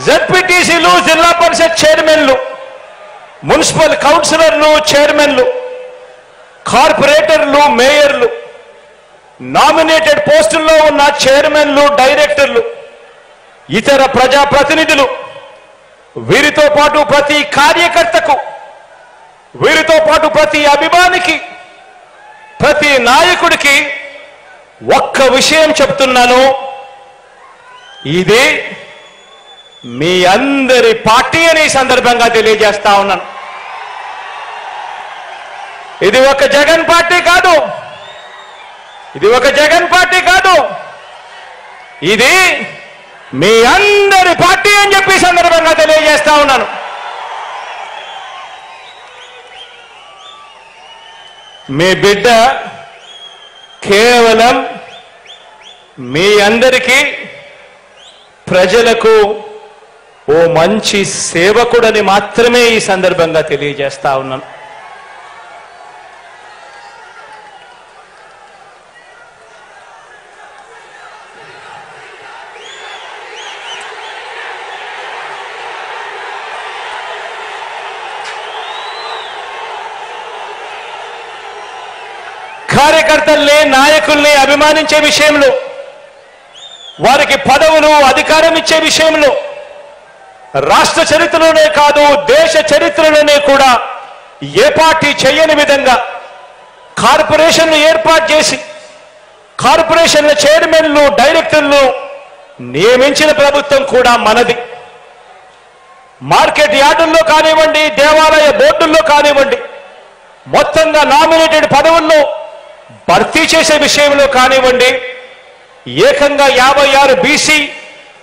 జెడ్పీటీసీలు, జిల్లా పరిషత్ చైర్మన్లు, మున్సిపల్ కౌన్సిలర్లు, చైర్మన్లు, కార్పొరేటర్లు, మేయర్లు, నామినేటెడ్ పోస్టుల్లో ఉన్న చైర్మన్లు, డైరెక్టర్లు, ఇతర ప్రజాప్రతినిధులు, వీరితో పాటు ప్రతి కార్యకర్తకు, వీరితో పాటు ప్రతి అభిమానికి, ప్రతి నాయకుడికి ఒక్క విషయం చెప్తున్నాను. ఇది మీ అందరి పార్టీ అని సందర్భంగా తెలియజేస్తా ఉన్నాను. ఇది ఒక జగన్ పార్టీ కాదు, ఇది ఒక జగన్ పార్టీ కాదు, ఇది మీ అందరి పార్టీ అని చెప్పి సందర్భంగా తెలియజేస్తా ఉన్నాను. మీ బిడ్డ కేవలం మీ అందరికీ, ప్రజలకు ఓ మంచి సేవకుడని మాత్రమే ఈ సందర్భంగా తెలియజేస్తా ఉన్నాను. కార్యకర్తల్ని, నాయకుల్ని అభిమానించే విషయంలో, వారికి పదవులు, అధికారం ఇచ్చే విషయంలో రాష్ట్ర చరిత్రలోనే కాదు దేశ చరిత్రలోనే కూడా ఏ పార్టీ చేయని విధంగా కార్పొరేషన్లు ఏర్పాటు చేసి కార్పొరేషన్ల చైర్మన్లు, డైరెక్టర్లు నియమించిన ప్రభుత్వం కూడా మనది. మార్కెట్ యార్డుల్లో కానివ్వండి, దేవాలయ బోర్డుల్లో కానివ్వండి, మొత్తంగా నామినేటెడ్ పదవుల్లో భర్తీ చేసే విషయంలో కానివ్వండి, ఏకంగా 56 బీసీ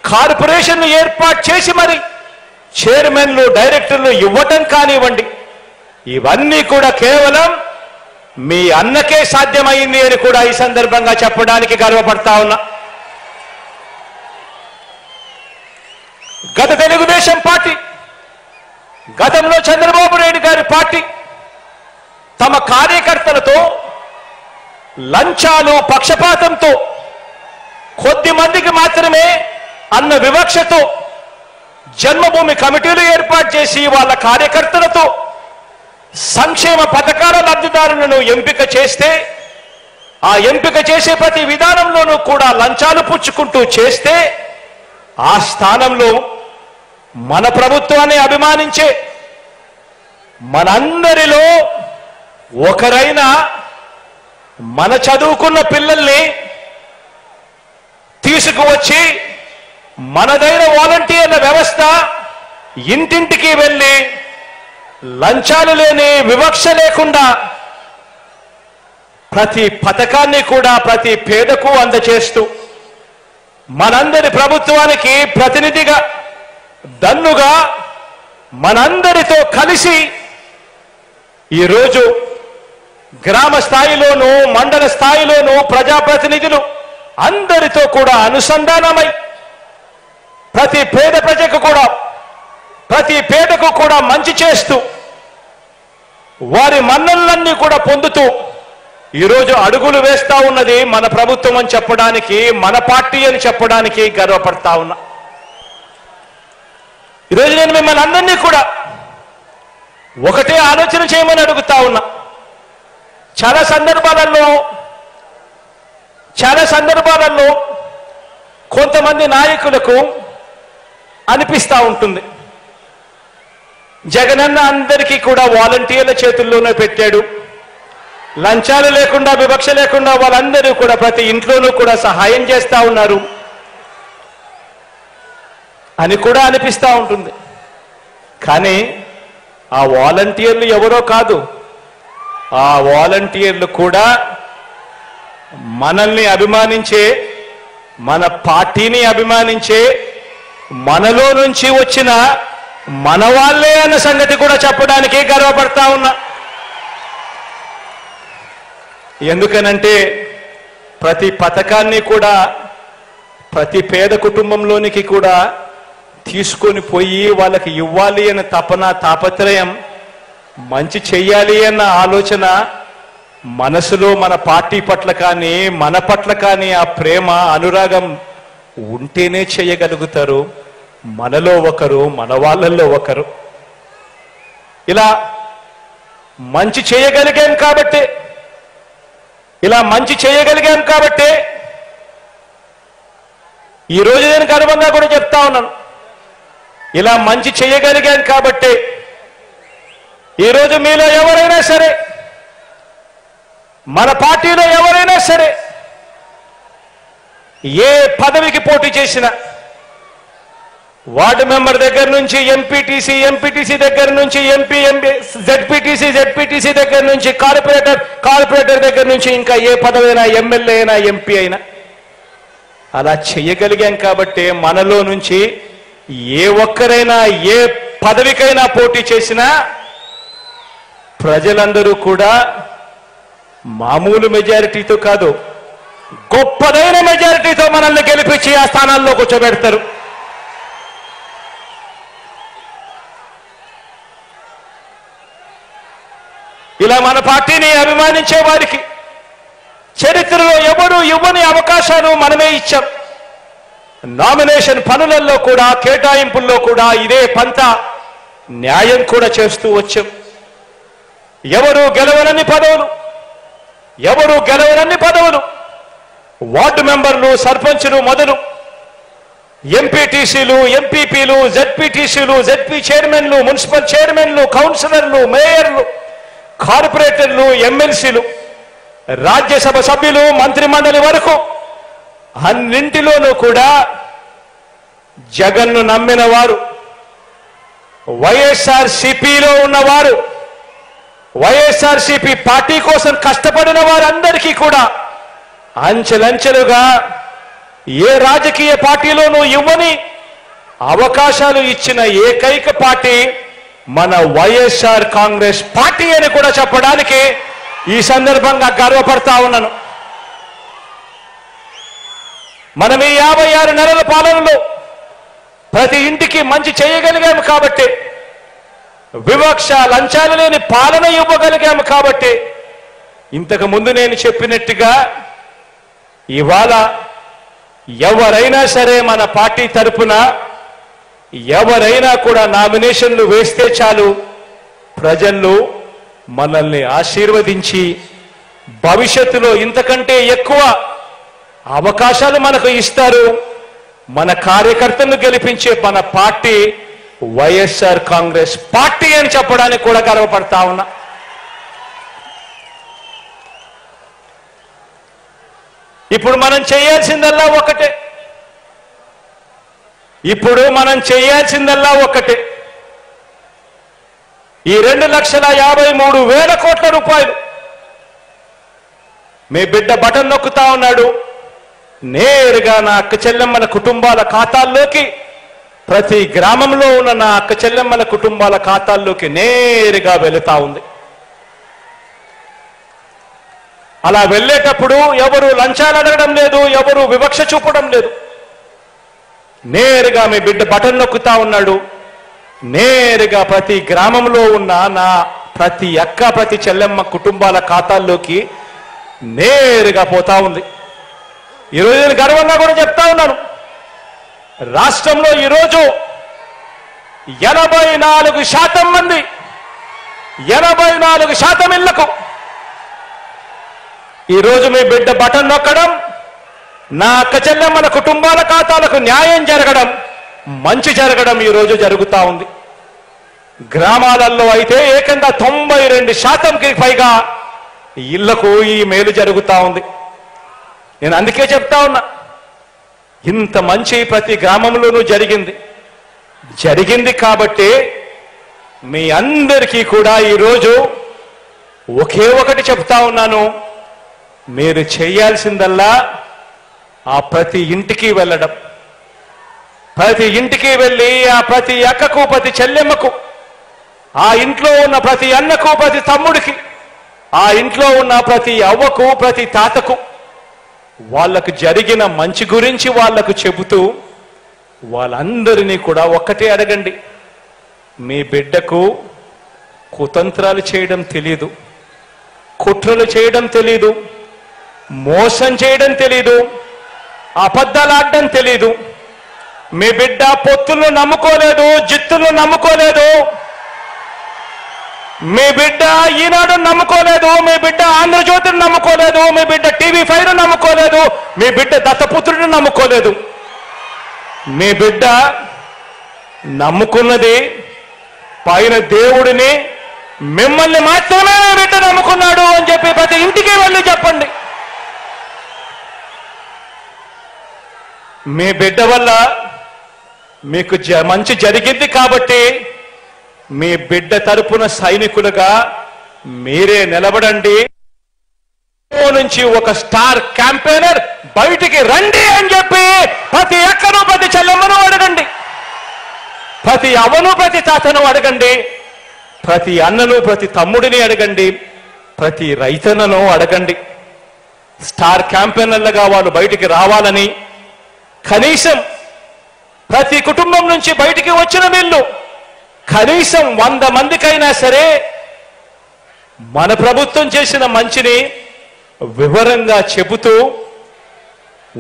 కార్పొరేషన్లు ఏర్పాటు చేసి మరి చైర్మన్లు, డైరెక్టర్లు ఇవ్వటం కానివ్వండి, ఇవన్నీ కూడా కేవలం మీ అన్నకే సాధ్యమైంది అని కూడా ఈ సందర్భంగా చెప్పడానికి గర్వపడతా ఉన్నా. గత తెలుగుదేశం పార్టీ, గతంలో చంద్రబాబు నాయుడు గారి పార్టీ తమ కార్యకర్తలతో లంచాలు, పక్షపాతంతో, కొద్ది మందికి మాత్రమే అన్న వివక్షతో జన్మభూమి కమిటీలు ఏర్పాటు చేసి వాళ్ళ కార్యకర్తలతో సంక్షేమ పథకాల లబ్ధిదారులను ఎంపిక చేస్తే, ఆ ఎంపిక చేసే ప్రతి విధానంలోనూ కూడా లంచాలు పుచ్చుకుంటూ చేస్తే, ఆ స్థానంలో మన ప్రభుత్వాన్ని అభిమానించే మనందరిలో ఒకరైన మన చదువుకున్న పిల్లల్ని తీసుకువచ్చి మనదైన వాలంటీర్ల వ్యవస్థ ఇంటింటికి వెళ్ళి లంచాలు లేని, వివక్ష లేకుండా ప్రతి పథకాన్ని కూడా ప్రతి పేదకు అందజేస్తూ మనందరి ప్రభుత్వానికి ప్రతినిధిగా, దన్నుగా మనందరితో కలిసి ఈరోజు గ్రామ స్థాయిలోనూ, మండల స్థాయిలోనూ ప్రజాప్రతినిధులు అందరితో కూడా అనుసంధానమై ప్రతి పేద ప్రజకు కూడా, ప్రతి పేదకు కూడా మంచి చేస్తూ వారి మన్ననలన్నీ కూడా పొందుతూ ఈరోజు అడుగులు వేస్తా ఉన్నది మన ప్రభుత్వం అని చెప్పడానికి, మన పార్టీ అని చెప్పడానికి గర్వపడతా ఉన్నా. ఈరోజు నేను మిమ్మల్ని అందరినీ కూడా ఒకటే ఆలోచన చేయమని అడుగుతా ఉన్నా. చాలా సందర్భాలలో కొంతమంది నాయకులకు అనిపిస్తూ ఉంటుంది, జగనన్న అందరికీ కూడా వాలంటీర్ల చేతుల్లోనే పెట్టాడు, లంచాలు లేకుండా, వివక్ష లేకుండా వాళ్ళందరూ కూడా ప్రతి ఇంట్లోనూ కూడా సహాయం చేస్తూ ఉన్నారు అని కూడా అనిపిస్తూ ఉంటుంది. కానీ ఆ వాలంటీర్లు ఎవరో కాదు, ఆ వాలంటీర్లు కూడా మనల్ని అభిమానించే, మన పార్టీని అభిమానించే, మనలో నుంచి వచ్చిన మన వాళ్ళే అన్న సంగతి కూడా చెప్పడానికి గర్వపడతా ఉన్నా. ఎందుకనంటే ప్రతి పథకాన్ని కూడా ప్రతి పేద కుటుంబంలోనికి కూడా తీసుకొని పోయి వాళ్ళకి ఇవ్వాలి అన్న తపన, తాపత్రయం, మంచి చెయ్యాలి అన్న ఆలోచన మనసులో మన పార్టీ పట్ల కానీ, మన పట్ల కానీ ఆ ప్రేమ, అనురాగం ఉంటేనే చేయగలుగుతారు. మనలో ఒకరు, మన వాళ్ళల్లో ఒకరు. ఇలా మంచి చేయగలిగాం కాబట్టి ఈరోజు నేను గర్వంగా కూడా చెప్తా ఉన్నాను, ఇలా మంచి చేయగలిగాం కాబట్టి ఈరోజు మీలో ఎవరైనా సరే, మన పార్టీలో ఎవరైనా సరే ఏ పదవికి పోటీ చేసినా, వార్డు మెంబర్ దగ్గర నుంచి ఎంపీటీసీ దగ్గర నుంచి జెడ్పీటీసీ దగ్గర నుంచి కార్పొరేటర్ దగ్గర నుంచి ఇంకా ఏ పదవైనా, ఎమ్మెల్యే అయినా, ఎంపీ అయినా అలా చేయగలిగాం కాబట్టి మనలో నుంచి ఏ ఒక్కరైనా ఏ పదవికైనా పోటీ చేసినా ప్రజలందరూ కూడా మామూలు మెజారిటీతో కాదు, గొప్పదైన మెజారిటీతో మనల్ని గెలిపించి ఆ స్థానాల్లో కూర్చోబెడతారు. ఇలా మన పార్టీని అభిమానించే వారికి చరిత్రలో ఎవరు ఇవ్వని అవకాశాలు మనమే ఇచ్చాం. నామినేషన్ పనులలో కూడా, కేటాయింపుల్లో కూడా ఇదే పంత న్యాయం కూడా చేస్తూ వచ్చాం. ఎవరు గెలవనన్ని పదవులు వార్డు మెంబర్లు, సర్పంచులు మొదలు ఎంపీటీసీలు, ఎంపీపీలు, జెడ్పీటీసీలు, జెడ్పీ చైర్మన్లు, మున్సిపల్ చైర్మన్లు, కౌన్సిలర్లు, మేయర్లు, కార్పొరేటర్లు, ఎమ్మెల్సీలు, రాజ్యసభ సభ్యులు, మంత్రిమండలి వరకు అన్నింటిలోనూ కూడా జగన్ను నమ్మిన వారు, వైఎస్ఆర్ సిపిలో ఉన్నవారు, వైఎస్ఆర్సీపీ పార్టీ కోసం కష్టపడిన వారందరికీ కూడా అంచెలంచెలుగా ఏ రాజకీయ పార్టీలోనూ ఇవ్వని అవకాశాలు ఇచ్చిన ఏకైక పార్టీ మన వైఎస్ఆర్ కాంగ్రెస్ పార్టీ అని కూడా చెప్పడానికి ఈ సందర్భంగా గర్వపడతా ఉన్నాను. మనం ఈ 56 నెలల పాలనలో ప్రతి ఇంటికి మంచి చేయగలిగాము కాబట్టి, వివక్ష లంచాలు లేని పాలన ఇవ్వగలిగాము కాబట్టి, ఇంతకు ముందు నేను చెప్పినట్టుగా ఇవాళ ఎవరైనా సరే మన పార్టీ తరపున ఎవరైనా కూడా నామినేషన్లు వేస్తే చాలు, ప్రజలు మనల్ని ఆశీర్వదించి భవిష్యత్తులో ఇంతకంటే ఎక్కువ అవకాశాలు మనకు ఇస్తారు. మన కార్యకర్తలను గెలిపించే మన పార్టీ వైఎస్ఆర్ కాంగ్రెస్ పార్టీ అని చెప్పడానికి కూడా గర్వపడతా ఉన్నా. ఇప్పుడు మనం చేయాల్సిందల్లా ఒకటే. ఈ 2,53,000 కోట్ల రూపాయలు మీ బిడ్డ బటన్ నొక్కుతా ఉన్నాడు, నేరుగా నా అక్క చెల్లెమ్మల కుటుంబాల ఖాతాల్లోకి, ప్రతి గ్రామంలో ఉన్న నా అక్క చెల్లెమ్మల కుటుంబాల ఖాతాల్లోకి నేరుగా వెళుతా ఉంది. అలా వెళ్ళేటప్పుడు ఎవరు లంచాలు అడగడం లేదు, ఎవరు వివక్ష చూపడం లేదు. నేరుగా మీ బిడ్డ బటన్ నొక్కుతా ఉన్నాడు, నేరుగా ప్రతి గ్రామంలో ఉన్న నా ప్రతి అక్క ప్రతి చెల్లెమ్మ కుటుంబాల ఖాతాల్లోకి నేరుగా పోతా ఉంది. ఈరోజు నేను గర్వంగా కూడా చెప్తా ఉన్నాను, రాష్ట్రంలో ఈరోజు 84% మంది 84% ఇళ్లకు ఈరోజు మీ బిడ్డ బటన్ నొక్కడం, నా అక్క చెల్లెమ్మల కుటుంబాల ఖాతాలకు న్యాయం జరగడం, మంచి జరగడం ఈరోజు జరుగుతూ ఉంది. గ్రామాలలో అయితే ఏకంగా 92%కి పైగా ఇళ్లకు ఈ మేలు జరుగుతూ ఉంది. నేను అందుకే చెప్తా ఉన్నా, ఇంత మంచి ప్రతి గ్రామంలోనూ జరిగింది కాబట్టి మీ అందరికీ కూడా ఈరోజు ఒకే ఒకటి చెప్తా ఉన్నాను, మీరు చేయాల్సిందల్లా ఆ ప్రతి ఇంటికి వెళ్ళడం, ప్రతి ఇంటికి వెళ్ళి ఆ ప్రతి అక్కకు ప్రతి చెల్లెమ్మకు, ఆ ఇంట్లో ఉన్న ప్రతి అన్నకు ప్రతి తమ్ముడికి, ఆ ఇంట్లో ఉన్న ప్రతి అవ్వకు ప్రతి తాతకు వాళ్ళకు జరిగిన మంచి గురించి వాళ్లకు చెబుతూ వాళ్ళందరినీ కూడా ఒక్కటే అడగండి, మీ బిడ్డకు కుతంత్రాలు చేయడం తెలీదు, కుట్రలు చేయడం తెలీదు, మోసం చేయడం తెలీదు, అబద్ధాలు ఆడడం తెలీదు. మీ బిడ్డ పొత్తులను నమ్ముకోలేదు, జిత్తులను నమ్ముకోలేదు, మీ బిడ్డ ఈనాడు నమ్ముకోలేదు, మీ బిడ్డ ఆంధ్రజ్యోతిని నమ్ముకోలేదు, మీ బిడ్డ TV5 నమ్ముకోలేదు, మీ బిడ్డ దత్తపుత్రుడిని నమ్ముకోలేదు. మీ బిడ్డ నమ్ముకున్నది పైన దేవుడిని, మిమ్మల్ని మాత్రమే మీ బిడ్డ నమ్ముకున్నాడు అని చెప్పి ప్రతి ఇంటికి వెళ్ళి చెప్పండి. మీ బిడ్డ వల్ల మీకు మంచి జరిగింది కాబట్టి మీ బిడ్డ తరపున సైనికులుగా మీరే నిలబడండి. నుంచి ఒక స్టార్ క్యాంపెయినర్ బయటికి రండి అని చెప్పి ప్రతి అక్కను ప్రతి చెల్లెమ్మను అడగండి, ప్రతి అవ్వను ప్రతి తాతను అడగండి, ప్రతి అన్నను ప్రతి తమ్ముడిని అడగండి, ప్రతి రైతన్నను అడగండి. స్టార్ క్యాంపెయినర్లుగా వాళ్ళు బయటికి రావాలని, కనీసం ప్రతి కుటుంబం నుంచి బయటికి వచ్చిన వీళ్ళు కనీసం 100 మందికైనా సరే మన ప్రభుత్వం చేసిన మంచిని వివరంగా చెబుతూ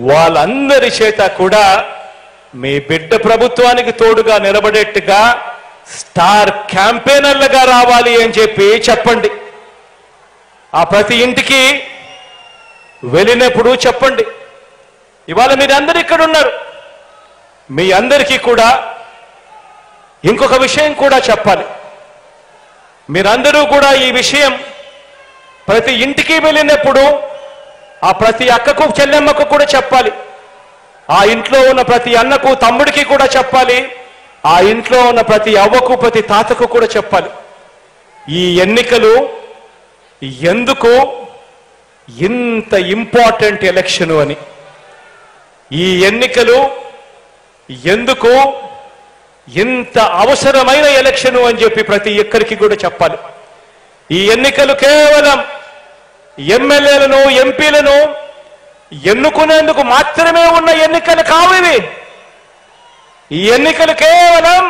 వాళ్ళందరి చేత కూడా మీ బిడ్డ ప్రభుత్వానికి తోడుగా నిలబడేట్టుగా స్టార్ క్యాంపెయినర్లుగా రావాలి అని చెప్పి చెప్పండి. ఆ ప్రతి ఇంటికి వెళ్ళినప్పుడు చెప్పండి. ఇవాళ మీరందరూ ఇక్కడ ఉన్నారు, మీ అందరికీ కూడా ఇంకొక విషయం కూడా చెప్పాలి. మీరందరూ కూడా ఈ విషయం ప్రతి ఇంటికి వెళ్ళినప్పుడు ఆ ప్రతి అక్కకు చెల్లెమ్మకు కూడా చెప్పాలి, ఆ ఇంట్లో ఉన్న ప్రతి అన్నకు తమ్ముడికి కూడా చెప్పాలి, ఆ ఇంట్లో ఉన్న ప్రతి అవ్వకు ప్రతి తాతకు కూడా చెప్పాలి. ఈ ఎన్నికలు ఎందుకు ఇంత ఇంపార్టెంట్ ఎలక్షన్ అని, ఈ ఎన్నికలు ఎందుకు ఇంత అవసరమైన ఎలక్షన్ అని చెప్పి ప్రతి ఒక్కరికి కూడా చెప్పాలి. ఈ ఎన్నికలు కేవలం ఎమ్మెల్యేలను ఎంపీలను ఎన్నుకునేందుకు మాత్రమే ఉన్న ఎన్నికలు కావు ఇవి. ఈ ఎన్నికలు కేవలం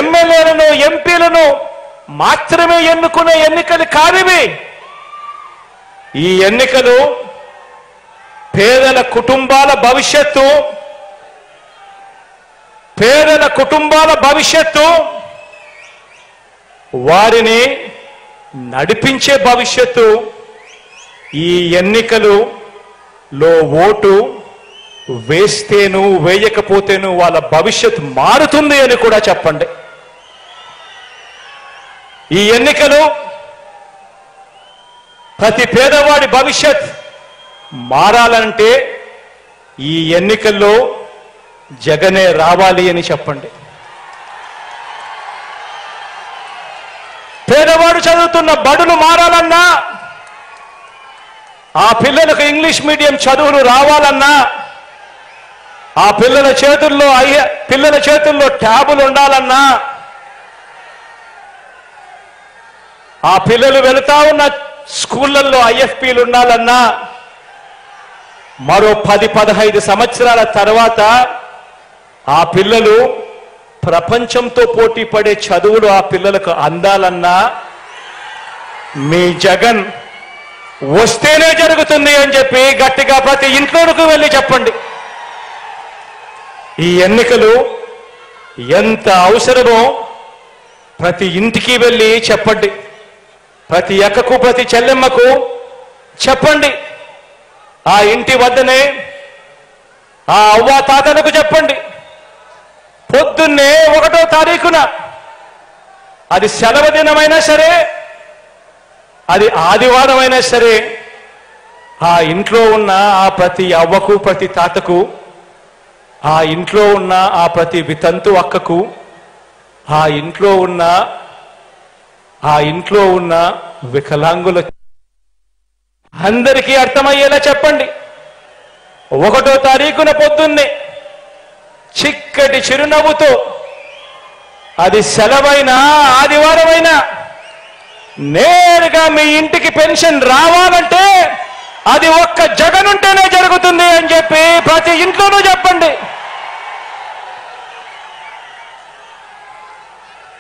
ఎమ్మెల్యేలను ఎంపీలను మాత్రమే ఎన్నుకునే ఎన్నికలు కావివి. ఈ ఎన్నికలు పేదల కుటుంబాల భవిష్యత్తు, వారిని నడిపించే భవిష్యత్తు. ఈ ఎన్నికలలో ఓటు వేస్తేను వేయకపోతేను వాళ్ళ భవిష్యత్తు మారుతుంది అని కూడా చెప్పండి. ఈ ఎన్నికలు ప్రతి పేదవాడి భవిష్యత్ మారాలంటే ఈ ఎన్నికల్లో జగనే రావాలి అని చెప్పండి. పేదవాడు చదువుతున్న బడులు మారాలన్నా, ఆ పిల్లలకు ఇంగ్లీష్ మీడియం చదువులు రావాలన్నా, ఆ పిల్లల చేతుల్లో ట్యాబులు ఉండాలన్నా, ఆ పిల్లలు వెళుతా ఉన్న స్కూళ్ళల్లో ఐఎఫ్పీలు ఉండాలన్నా, మరో 10-15 సంవత్సరాల తర్వాత ఆ పిల్లలు ప్రపంచంతో పోటీ పడే చదువులు ఆ పిల్లలకు అందాలన్నా మీ జగన్ వస్తేనే జరుగుతుంది అని చెప్పి గట్టిగా ప్రతి ఇంట్లోకి వెళ్ళి చెప్పండి. ఈ ఎన్నికలు ఎంత అవసరమో ప్రతి ఇంటికి వెళ్ళి చెప్పండి. ప్రతి అక్కకు ప్రతి చెల్లెమ్మకు చెప్పండి. ఆ ఇంటి వద్దనే ఆ అవ్వ తాతలకు చెప్పండి. పొద్దున్నే 1వ తారీఖున అది సెలవు దినమైనా సరే, అది ఆదివారం అయినా సరే, ఆ ఇంట్లో ఉన్న ఆ ప్రతి అవ్వకు ప్రతి తాతకు, ఆ ఇంట్లో ఉన్న ఆ ప్రతి వితంతు అక్కకు, ఆ ఇంట్లో ఉన్న వికలాంగుల అందరికీ అర్థమయ్యేలా చెప్పండి. 1వ తారీఖున పొద్దున్నే చిక్కటి చిరునవ్వుతో, అది సెలవైనా ఆదివారమైనా, నేరుగా మీ ఇంటికి పెన్షన్ రావాలంటే అది ఒక్క జగన్ ఉంటేనే జరుగుతుంది అని చెప్పి ప్రతి ఇంట్లోనూ చెప్పండి.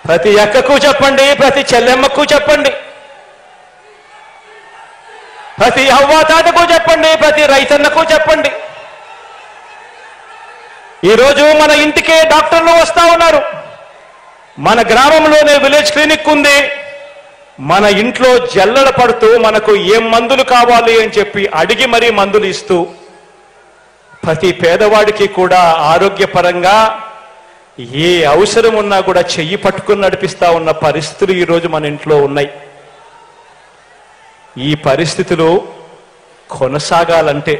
ప్రతి అక్కకు చెప్పండి, ప్రతి చెల్లెమ్మకు చెప్పండి, ప్రతి అవ్వాతాతకు చెప్పండి, ప్రతి రైతన్నకు చెప్పండి. ఈరోజు మన ఇంటికే డాక్టర్లు వస్తా ఉన్నారు. మన గ్రామంలోనే విలేజ్ క్లినిక్ ఉంది. మన ఇంట్లో జల్లడ పడుతూ మనకు ఏం మందులు కావాలి అని చెప్పి అడిగి మరీ మందులు ఇస్తూ ప్రతి పేదవాడికి కూడా ఆరోగ్యపరంగా ఏ అవసరం ఉన్నా కూడా చెయ్యి పట్టుకుని నడిపిస్తా ఉన్న పరిస్థితులు ఈరోజు మన ఇంట్లో ఉన్నాయి. ఈ పరిస్థితులు కొనసాగాలంటే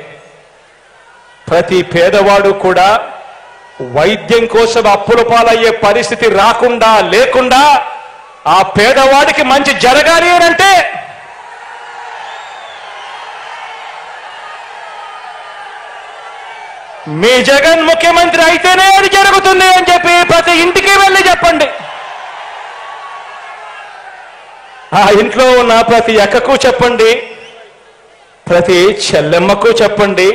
ప్రతి పేదవాడు కూడా వైద్యం కోసం అప్పుల పాలయ్యే పరిస్థితి లేకుండా ఆ పేదవాడికి మంచి జరగాలి అంటే మీ జగన్ ముఖ్యమంత్రి అయితేనే అది జరుగుతుంది అని చెప్పి ప్రతి ఇంటికి వెళ్ళి చెప్పండి. ఆ ఇంట్లో ఉన్న ప్రతి అక్కకు చెప్పండి, ప్రతి చెల్లెమ్మకు చెప్పండి.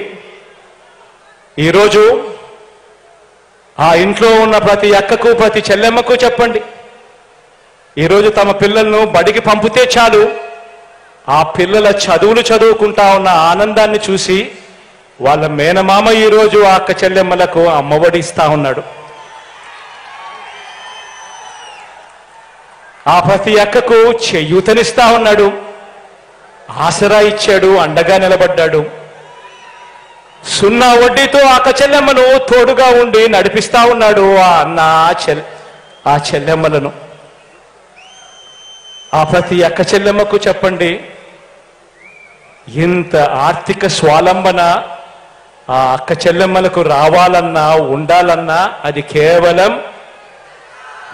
ఈరోజు ఆ ఇంట్లో ఉన్న ప్రతి అక్కకు ప్రతి చెల్లెమ్మకు చెప్పండి. ఈరోజు తమ పిల్లలను బడికి పంపితే చాలు, ఆ పిల్లల చదువులు చదువుకుంటా ఉన్న ఆనందాన్ని చూసి వాళ్ళ మేనమామ ఈరోజు ఆ అక్క చెల్లెమ్మలకు అమ్మఒడి ఇస్తా ఉన్నాడు. ఆ ప్రతి అక్కకు చేయూతనిస్తా ఉన్నాడు, ఆసరా ఇచ్చాడు, అండగా నిలబడ్డాడు. 0 వడ్డీతో అక్క చెల్లెమ్మను తోడుగా ఉండి నడిపిస్తా ఉన్నాడు ఆ చెల్లెమ్మలను. ఆ ప్రతి అక్క చెల్లెమ్మకు చెప్పండి, ఇంత ఆర్థిక స్వాలంబన ఆ అక్క చెల్లెమ్మలకు రావాలన్నా ఉండాలన్నా అది కేవలం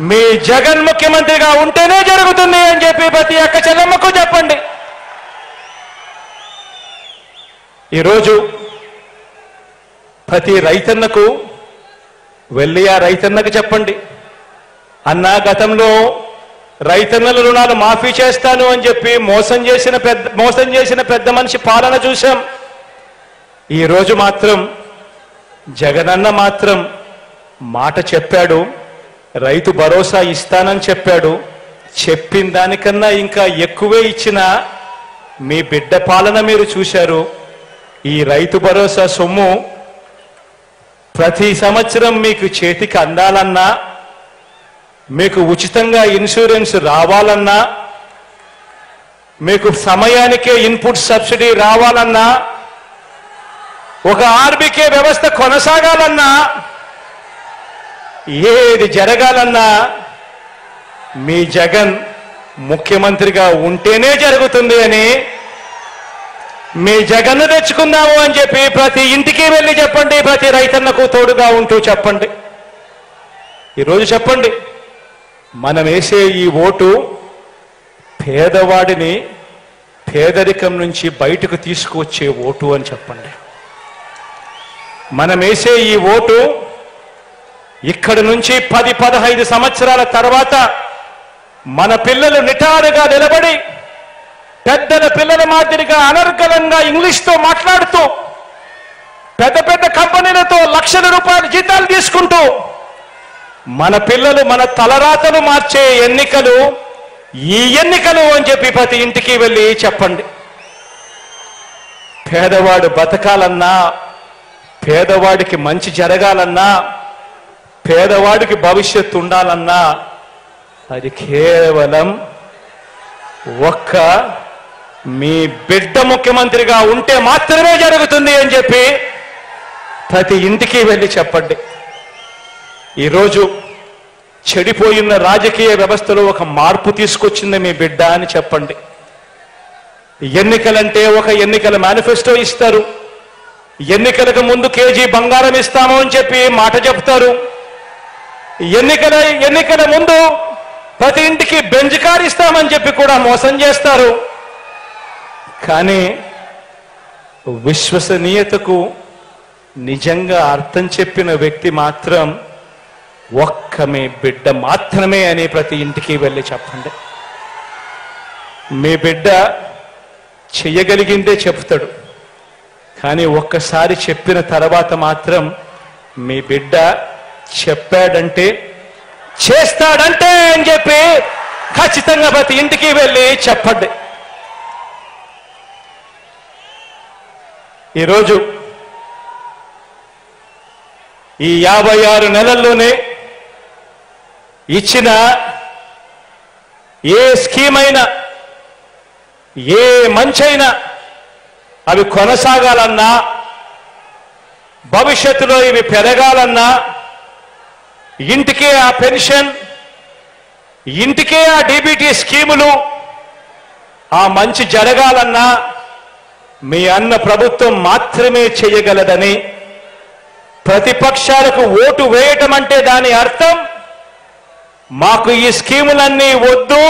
మీ జగన్ ముఖ్యమంత్రిగా ఉంటేనే జరుగుతుంది అని చెప్పి ప్రతి అక్క చెల్లెమ్మకు చెప్పండి. ఈరోజు ప్రతి రైతన్నకు వెళ్ళి ఆ రైతన్నకు చెప్పండి, అన్నా గతంలో రైతన్నల రుణాలు మాఫీ చేస్తాను అని చెప్పి మోసం చేసిన పెద్ద మనిషి పాలన చూశాం. ఈరోజు మాత్రం జగనన్న మాత్రం మాట చెప్పాడు, రైతు భరోసా ఇస్తానని చెప్పాడు. చెప్పిన దానికన్నా ఇంకా ఎక్కువే ఇచ్చిన మీ బిడ్డ పాలన మీరు చూశారు. ఈ రైతు భరోసా సొమ్ము ప్రతి సంవత్సరం మీకు చేతికి అందాలన్నా, మీకు ఉచితంగా ఇన్సూరెన్స్ రావాలన్నా, మీకు సమయానికే ఇన్పుట్ సబ్సిడీ రావాలన్నా, ఒక ఆర్బీకే వ్యవస్థ కొనసాగాలన్నా, ఏది జరగాలన్నా మీ జగన్ ముఖ్యమంత్రిగా ఉంటేనే జరుగుతుంది అని, మీ జగన్ను తెచ్చుకుందాము అని చెప్పి ప్రతి ఇంటికి వెళ్ళి చెప్పండి, ప్రతి రైతన్నకు తోడుగా ఉంటూ చెప్పండి. ఈరోజు చెప్పండి, మనం వేసే ఈ ఓటు పేదవాడిని పేదరికం నుంచి బయటకు తీసుకువచ్చే ఓటు అని చెప్పండి. మనం వేసే ఈ ఓటు ఇక్కడి నుంచి 10-15 సంవత్సరాల తర్వాత మన పిల్లలు నిటారుగా నిలబడి పెద్దల పిల్లల మాదిరిగా అనర్గళంగా ఇంగ్లీష్తో మాట్లాడుతూ పెద్ద పెద్ద కంపెనీలతో లక్షల రూపాయల జీతాలు తీసుకుంటూ మన పిల్లలు మన తలరాతలు మార్చే ఎన్నికలు ఈ ఎన్నికలు అని చెప్పి ప్రతి ఇంటికి వెళ్ళి చెప్పండి. పేదవాడు బతకాలన్నా, పేదవాడికి మంచి జరగాలన్నా, పేదవాడికి భవిష్యత్తు ఉండాలన్నా అది కేవలం ఒక్క మీ బిడ్డ ముఖ్యమంత్రిగా ఉంటే మాత్రమే జరుగుతుంది అని చెప్పి ప్రతి ఇంటికి వెళ్ళి చెప్పండి. ఈరోజు చెడిపోయిన రాజకీయ వ్యవస్థలో ఒక మార్పు తీసుకొచ్చింది మీ బిడ్డ అని చెప్పండి. ఎన్నికలంటే ఒక ఎన్నికల మేనిఫెస్టో ఇస్తారు, ఎన్నికలకు ముందు కేజీ బంగారం ఇస్తాము అని చెప్పి మాట చెప్తారు, ఎన్నికల ముందు ప్రతి ఇంటికి బెంజ్ కార్ ఇస్తామని చెప్పి కూడా మోసం చేస్తారు. కానీ విశ్వసనీయతకు నిజంగా అర్థం చెప్పిన వ్యక్తి మాత్రం ఒక్క మీ బిడ్డ మాత్రమే అని ప్రతి ఇంటికి వెళ్ళి చెప్పండి. మీ బిడ్డ చెయ్యగలిగిందే చెప్తాడు, కానీ ఒక్కసారి చెప్పిన తర్వాత మాత్రం మీ బిడ్డ చెప్పాడంటే చేస్తాడంటే అని చెప్పి ఖచ్చితంగా ప్రతి ఇంటికి వెళ్ళి చెప్పండి. ఈరోజు ఈ 56 నెలల్లోనే ఇచ్చిన ఏ స్కీమ్ అయినా, ఏ మంచైనా అవి కొనసాగాలన్నా, భవిష్యత్తులో ఇవి పెరగాలన్నా, ఇంటికే ఆ పెన్షన్, ఇంటికే ఆ డీబీటీ స్కీములు, ఆ మంచి జరగాలన్నా మీ అన్న ప్రభుత్వం మాత్రమే చేయగలదని, ప్రతిపక్షాలకు ఓటు వేయటం అంటే దాని అర్థం మాకు ఈ స్కీములన్నీ వద్దు,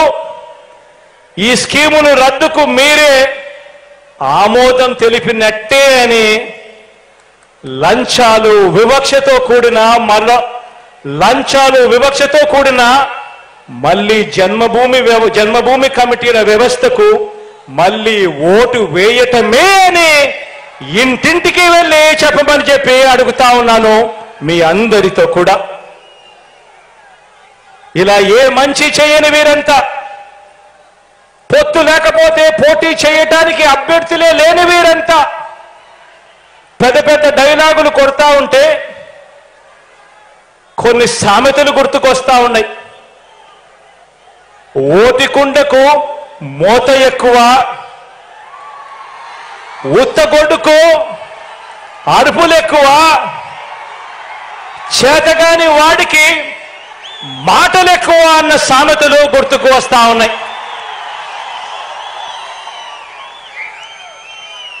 ఈ స్కీములు రద్దుకు మీరే ఆమోదం తెలిపినట్టే అని లంచాలు వివక్షతో కూడిన మళ్ళీ జన్మభూమి కమిటీల వ్యవస్థకు మళ్ళీ ఓటు వేయటమే అని ఇంటింటికి వెళ్ళి చెప్పమని చెప్పి అడుగుతా ఉన్నాను మీ అందరితో కూడా. ఇలా ఏ మంచి చేయని వీరంతా, పొత్తు లేకపోతే పోటీ చేయటానికి అభ్యర్థులే లేని వీరంతా పెద్ద పెద్ద డైలాగులు కొడతా ఉంటే కొన్ని సామెతలు గుర్తుకొస్తా ఉన్నాయి. ఓటికుండకు మోత ఎక్కువ, ఉత్తగొడ్డుకు అరుపులు ఎక్కువ, చేతగాని వాడికి మాటలు ఎక్కువ అన్న సామెతలు గుర్తుకు వస్తా ఉన్నాయి.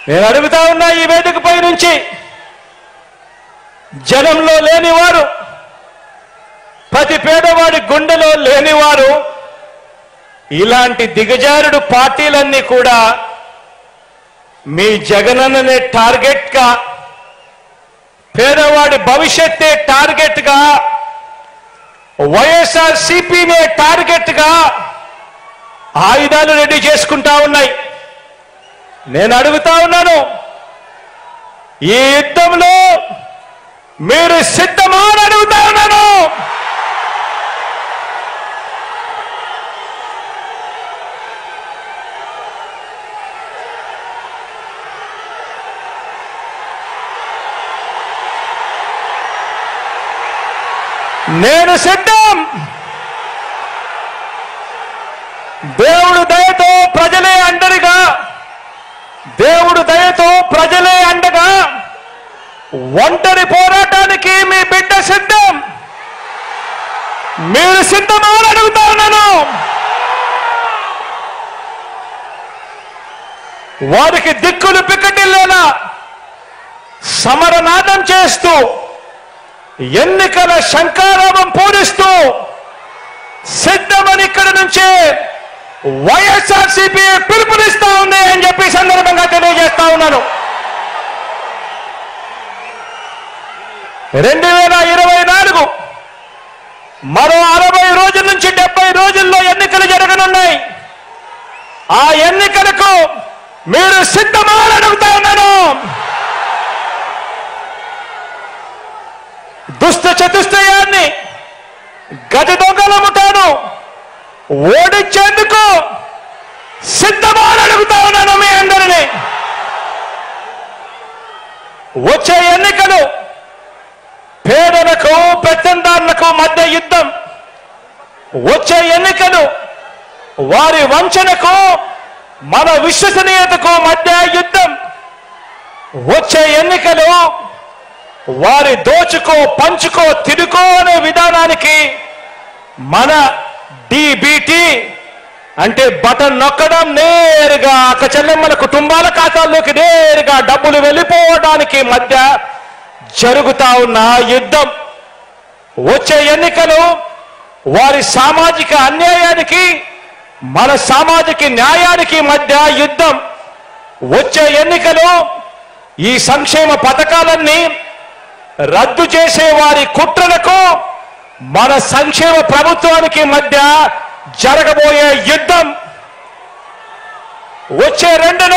నేను అడుగుతా ఉన్నా ఈ వేదికపై నుంచి, జనంలో లేనివారు ప్రతి పేదవాడి గుండెలో లేనివారు ఇలాంటి దిగజారుడు పార్టీలన్నీ కూడా మీ జగనన్ననే టార్గెట్గా, పేదవాడి భవిష్యత్తే టార్గెట్గా, వైఎస్ఆర్సీపీనే టార్గెట్గా ఆయుధాలు రెడీ చేసుకుంటా ఉన్నాయి. నేను అడుగుతా ఉన్నాను, ఈ యుద్ధంలో మీరు సిద్ధమా అని అడుగుతా ఉన్నాను. నేను సిద్ధం. దేవుడు దయతో ప్రజలే అండగా, దేవుడు దయతో ప్రజలే అండగా ఒంటరి పోరాటానికి మీ బిడ్డ సిద్ధం. మీరు సిద్ధమా అని అడుగుతా ఉన్నాను. వారికి దిక్కులు పిక్కటిల్లేలా సమరనాదం చేస్తూ, ఎన్నికల శంఖారావం పూరిస్తూ సిద్ధమని ఇక్కడ నుంచే వైఎస్ఆర్సీపీ పిలుపునిస్తా ఉంది అని చెప్పి సందర్భంగా తెలియజేస్తా ఉన్నాను. 2024 మరో 60 రోజుల నుంచి 70 రోజుల్లో ఎన్నికలు జరగనున్నాయి. ఆ ఎన్నికలకు మీరు సిద్ధమా అని అడుగుతా ఉన్నాను. దుష్ట చతుష్టయాన్ని, గజ దొంగల ముఠాను ఓడించేందుకు సిద్ధమా అని అడుగుతా ఉన్నాను మీ అందరినీ. వచ్చే ఎన్నికలు పేదలకు పెత్తందారులకు మధ్య యుద్ధం. వచ్చే ఎన్నికలు వారి వంచనకు మన విశ్వసనీయతకు మధ్య యుద్ధం. వచ్చే ఎన్నికలు వారి దోచుకో పంచుకో తిరుకో అనే విధానానికి మన డిబిటి అంటే బటన్ నొక్కడం, నేరుగా అక్క చెల్లెమ్మల కుటుంబాల ఖాతాల్లోకి నేరుగా డబ్బులు వెళ్ళిపోవడానికి మధ్య జరుగుతా ఉన్న యుద్ధం. వచ్చే ఎన్నికలు వారి సామాజిక అన్యాయానికి మన సామాజిక న్యాయానికి మధ్య యుద్ధం. వచ్చే ఎన్నికలు ఈ సంక్షేమ పథకాలన్నీ రద్దు చేసే వారి కుట్రలకు మన సంక్షేమ ప్రభుత్వానికి మధ్య జరగబోయే యుద్ధం. వచ్చే 2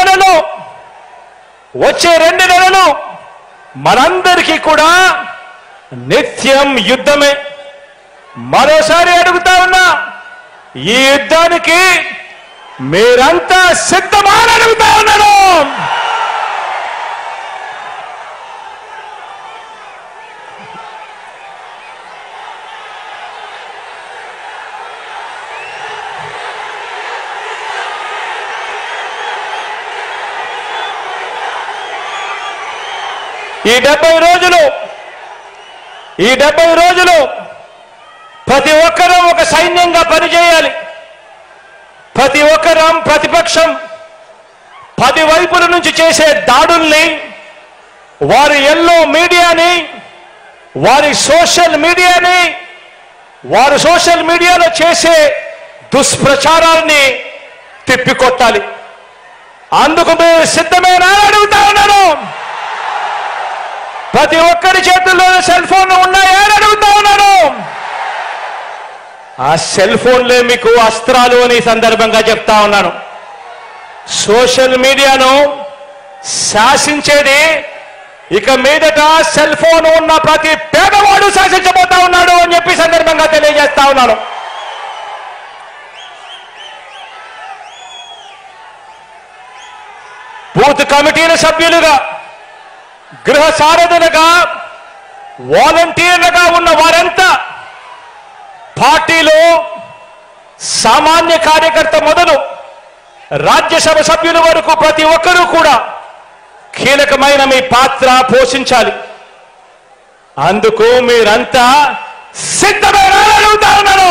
నెలలు మనందరికీ కూడా నిత్యం యుద్ధమే. మరోసారి అడుగుతా ఉన్నా, ఈ యుద్ధానికి మీరంతా సిద్ధమా అని అడుగుతా ఉన్నాను. ఈ 70 రోజులు ప్రతి ఒక్కరూ ఒక సైన్యంగా పనిచేయాలి. ప్రతి ఒక్కరం ప్రతిపక్షం 10 వైపుల నుంచి చేసే దాడుల్ని, వారి ఎల్లో మీడియాని, వారి సోషల్ మీడియాలో చేసే దుష్ప్రచారాన్ని తిప్పికొట్టాలి. అందుకు మీరు సిద్ధమేనా అని అడుగుతా ఉన్నాను. ప్రతి ఒక్కరి చేతుల్లో సెల్ ఫోన్లు ఉన్నాయా అని అడుగుతా ఉన్నాను. ఆ సెల్ ఫోన్లే మీకు అస్త్రాలు అని సందర్భంగా చెప్తా ఉన్నాను. సోషల్ మీడియాను శాసించేది ఇక మీదట సెల్ ఫోన్ ఉన్న ప్రతి పేదవాడు శాసించబోతా ఉన్నాడు అని చెప్పి సందర్భంగా తెలియజేస్తా ఉన్నాను. బూత్ కమిటీల సభ్యులుగా, గృహ సారథులుగా, వాలంటీర్లుగా ఉన్న వారంతా పార్టీలో సామాన్య కార్యకర్త మొదలు రాజ్యసభ సభ్యుల వరకు ప్రతి ఒక్కరూ కూడా కీలకమైన మీ పాత్ర పోషించాలి. అందుకు మీరంతా సిద్ధమేనా అని అడుగుతా ఉన్నాను.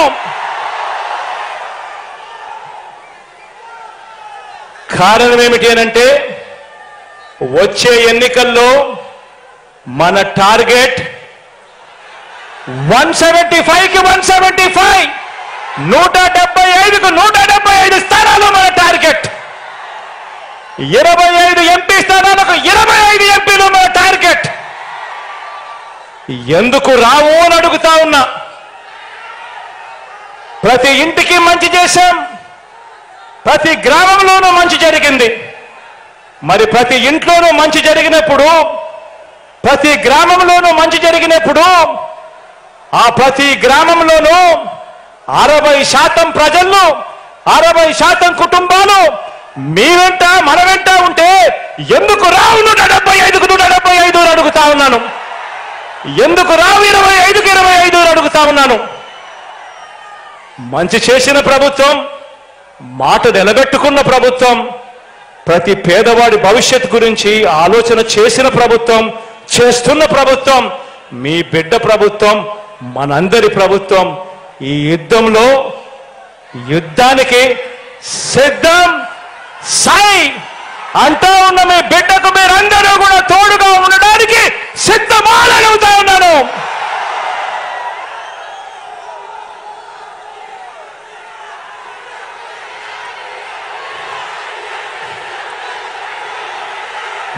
కారణం ఏమిటి అనంటే, వచ్చే ఎన్నికల్లో మన టార్గెట్ 175కి 175, 175కు 175 స్థానాలు మన టార్గెట్. 25 ఎంపీ స్థానాలకు 25 ఎంపీలు మన టార్గెట్. ఎందుకు రావు అని అడుగుతా ఉన్నా. ప్రతి ఇంటికి మంచి చేశాం, ప్రతి గ్రామంలోనూ మంచి జరిగింది. మరి ప్రతి ఇంట్లోనూ మంచి జరిగినప్పుడు, ప్రతి గ్రామంలోనూ మంచి జరిగినప్పుడు ఆ ప్రతి గ్రామంలోనూ 60% ప్రజలను, 60% కుటుంబాలు మీ వెంట మన వెంట ఉంటే ఎందుకు రావు 175కు 175 అని అడుగుతా ఉన్నాను. ఎందుకు రావు 25కు 25 అని అడుగుతా ఉన్నాను. మంచి చేసిన ప్రభుత్వం, మాట నిలబెట్టుకున్న ప్రభుత్వం, ప్రతి పేదవాడి భవిష్యత్ గురించి ఆలోచన చేసిన ప్రభుత్వం, చేస్తున్న ప్రభుత్వం మీ బిడ్డ ప్రభుత్వం, మనందరి ప్రభుత్వం. ఈ యుద్ధానికి సిద్ధం సై అంటూ ఉన్న మీ బిడ్డకు మీరందరూ కూడా తోడుగా ఉండడానికి సిద్ధమాలని అడుగుతా ఉన్నాను.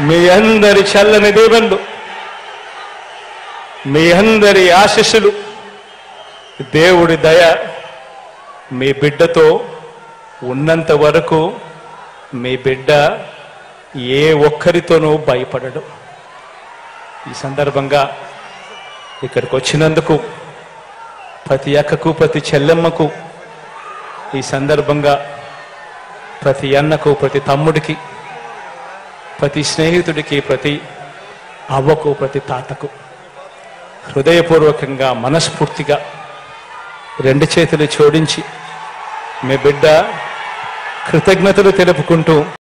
మీ అందరి చల్లని దీవెనలు, మీ అందరి ఆశీస్సులు, దేవుడి దయ మీ బిడ్డతో ఉన్నంత వరకు మీ బిడ్డ ఏ ఒక్కరితోనూ భయపడడు. ఈ సందర్భంగా ఇక్కడికి వచ్చినందుకు ప్రతి అక్కకు, ప్రతి చెల్లెమ్మకు, ఈ సందర్భంగా ప్రతి అన్నకు, ప్రతి తమ్ముడికి, ప్రతి స్నేహితుడికి, ప్రతి అవ్వకు, ప్రతి తాతకు హృదయపూర్వకంగా, మనస్ఫూర్తిగా 2 చేతులు జోడించి మీ బిడ్డ కృతజ్ఞతలు తెలుపుకుంటూ